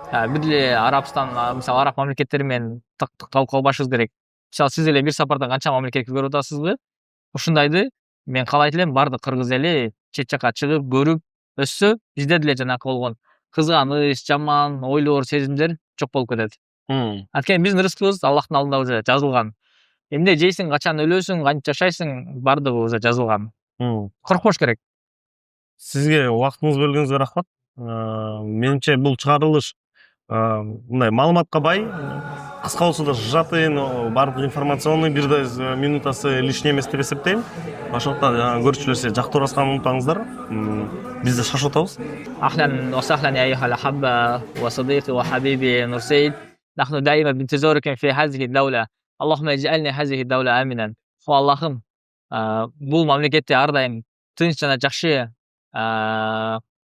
Бир деле Арабстан, мисалы араб мамлекеттери менен талкуулашыбыз керек. Мисалы сиз эле бир сапарда канча мамлекетти көрүп атасызбы? Ушундайды мен каалайт элем бардык кыргыз эли чет жакка чыгып, көрүп өссө, бизде деле жанакы болгон кызганыч, жаман ойлор, сезимдер жок болуп кетет. Анткени биздин рызкыбыз Аллахтын алдында уже жазылган. Эмне жейсиң, качан өлөсүң, кантип жашайсың, бардыгы уже жазылган. Коркпош керек. Сизге убактыңызды бөлгөнүңүзгө рахмат. Менимче бул чыгарылыш мындай маалыматка бай, кыска болсо да сжатый, баардык информационный, бирдей минутасы лишний эмес деп эсептейм. Ошондуктан көрүүчүлөр силер жактырып атканды унутпаңыздар. Биз да шашып атабыз. أهلا وسهلا يا أيها الأحبة وصديقي وحبيبي نورسيد. نحن دائما بانتظاركم في هذه الدولة. اللهم اجعلني هذه الدولة آمنا. Allah'ım bu mamleketти ар дайым тынч жана жакшы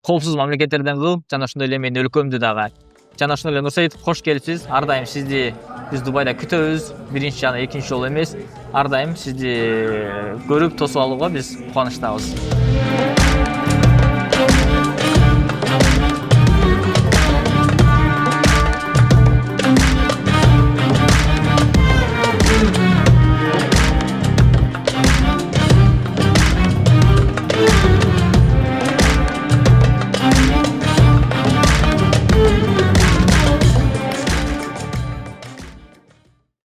коопсуз мамлекеттерден кыл, жана ошондой эле менин өлкөмдү дагы. Жана ошондой эле Нурсейит, кош келипсиз. Ар дайым сизди биз Дубайда күтөбүз. Биринчи жана экинчи жолу эмес. Ар дайым сизди көрүп тосуп алууга биз кубанычтабыз.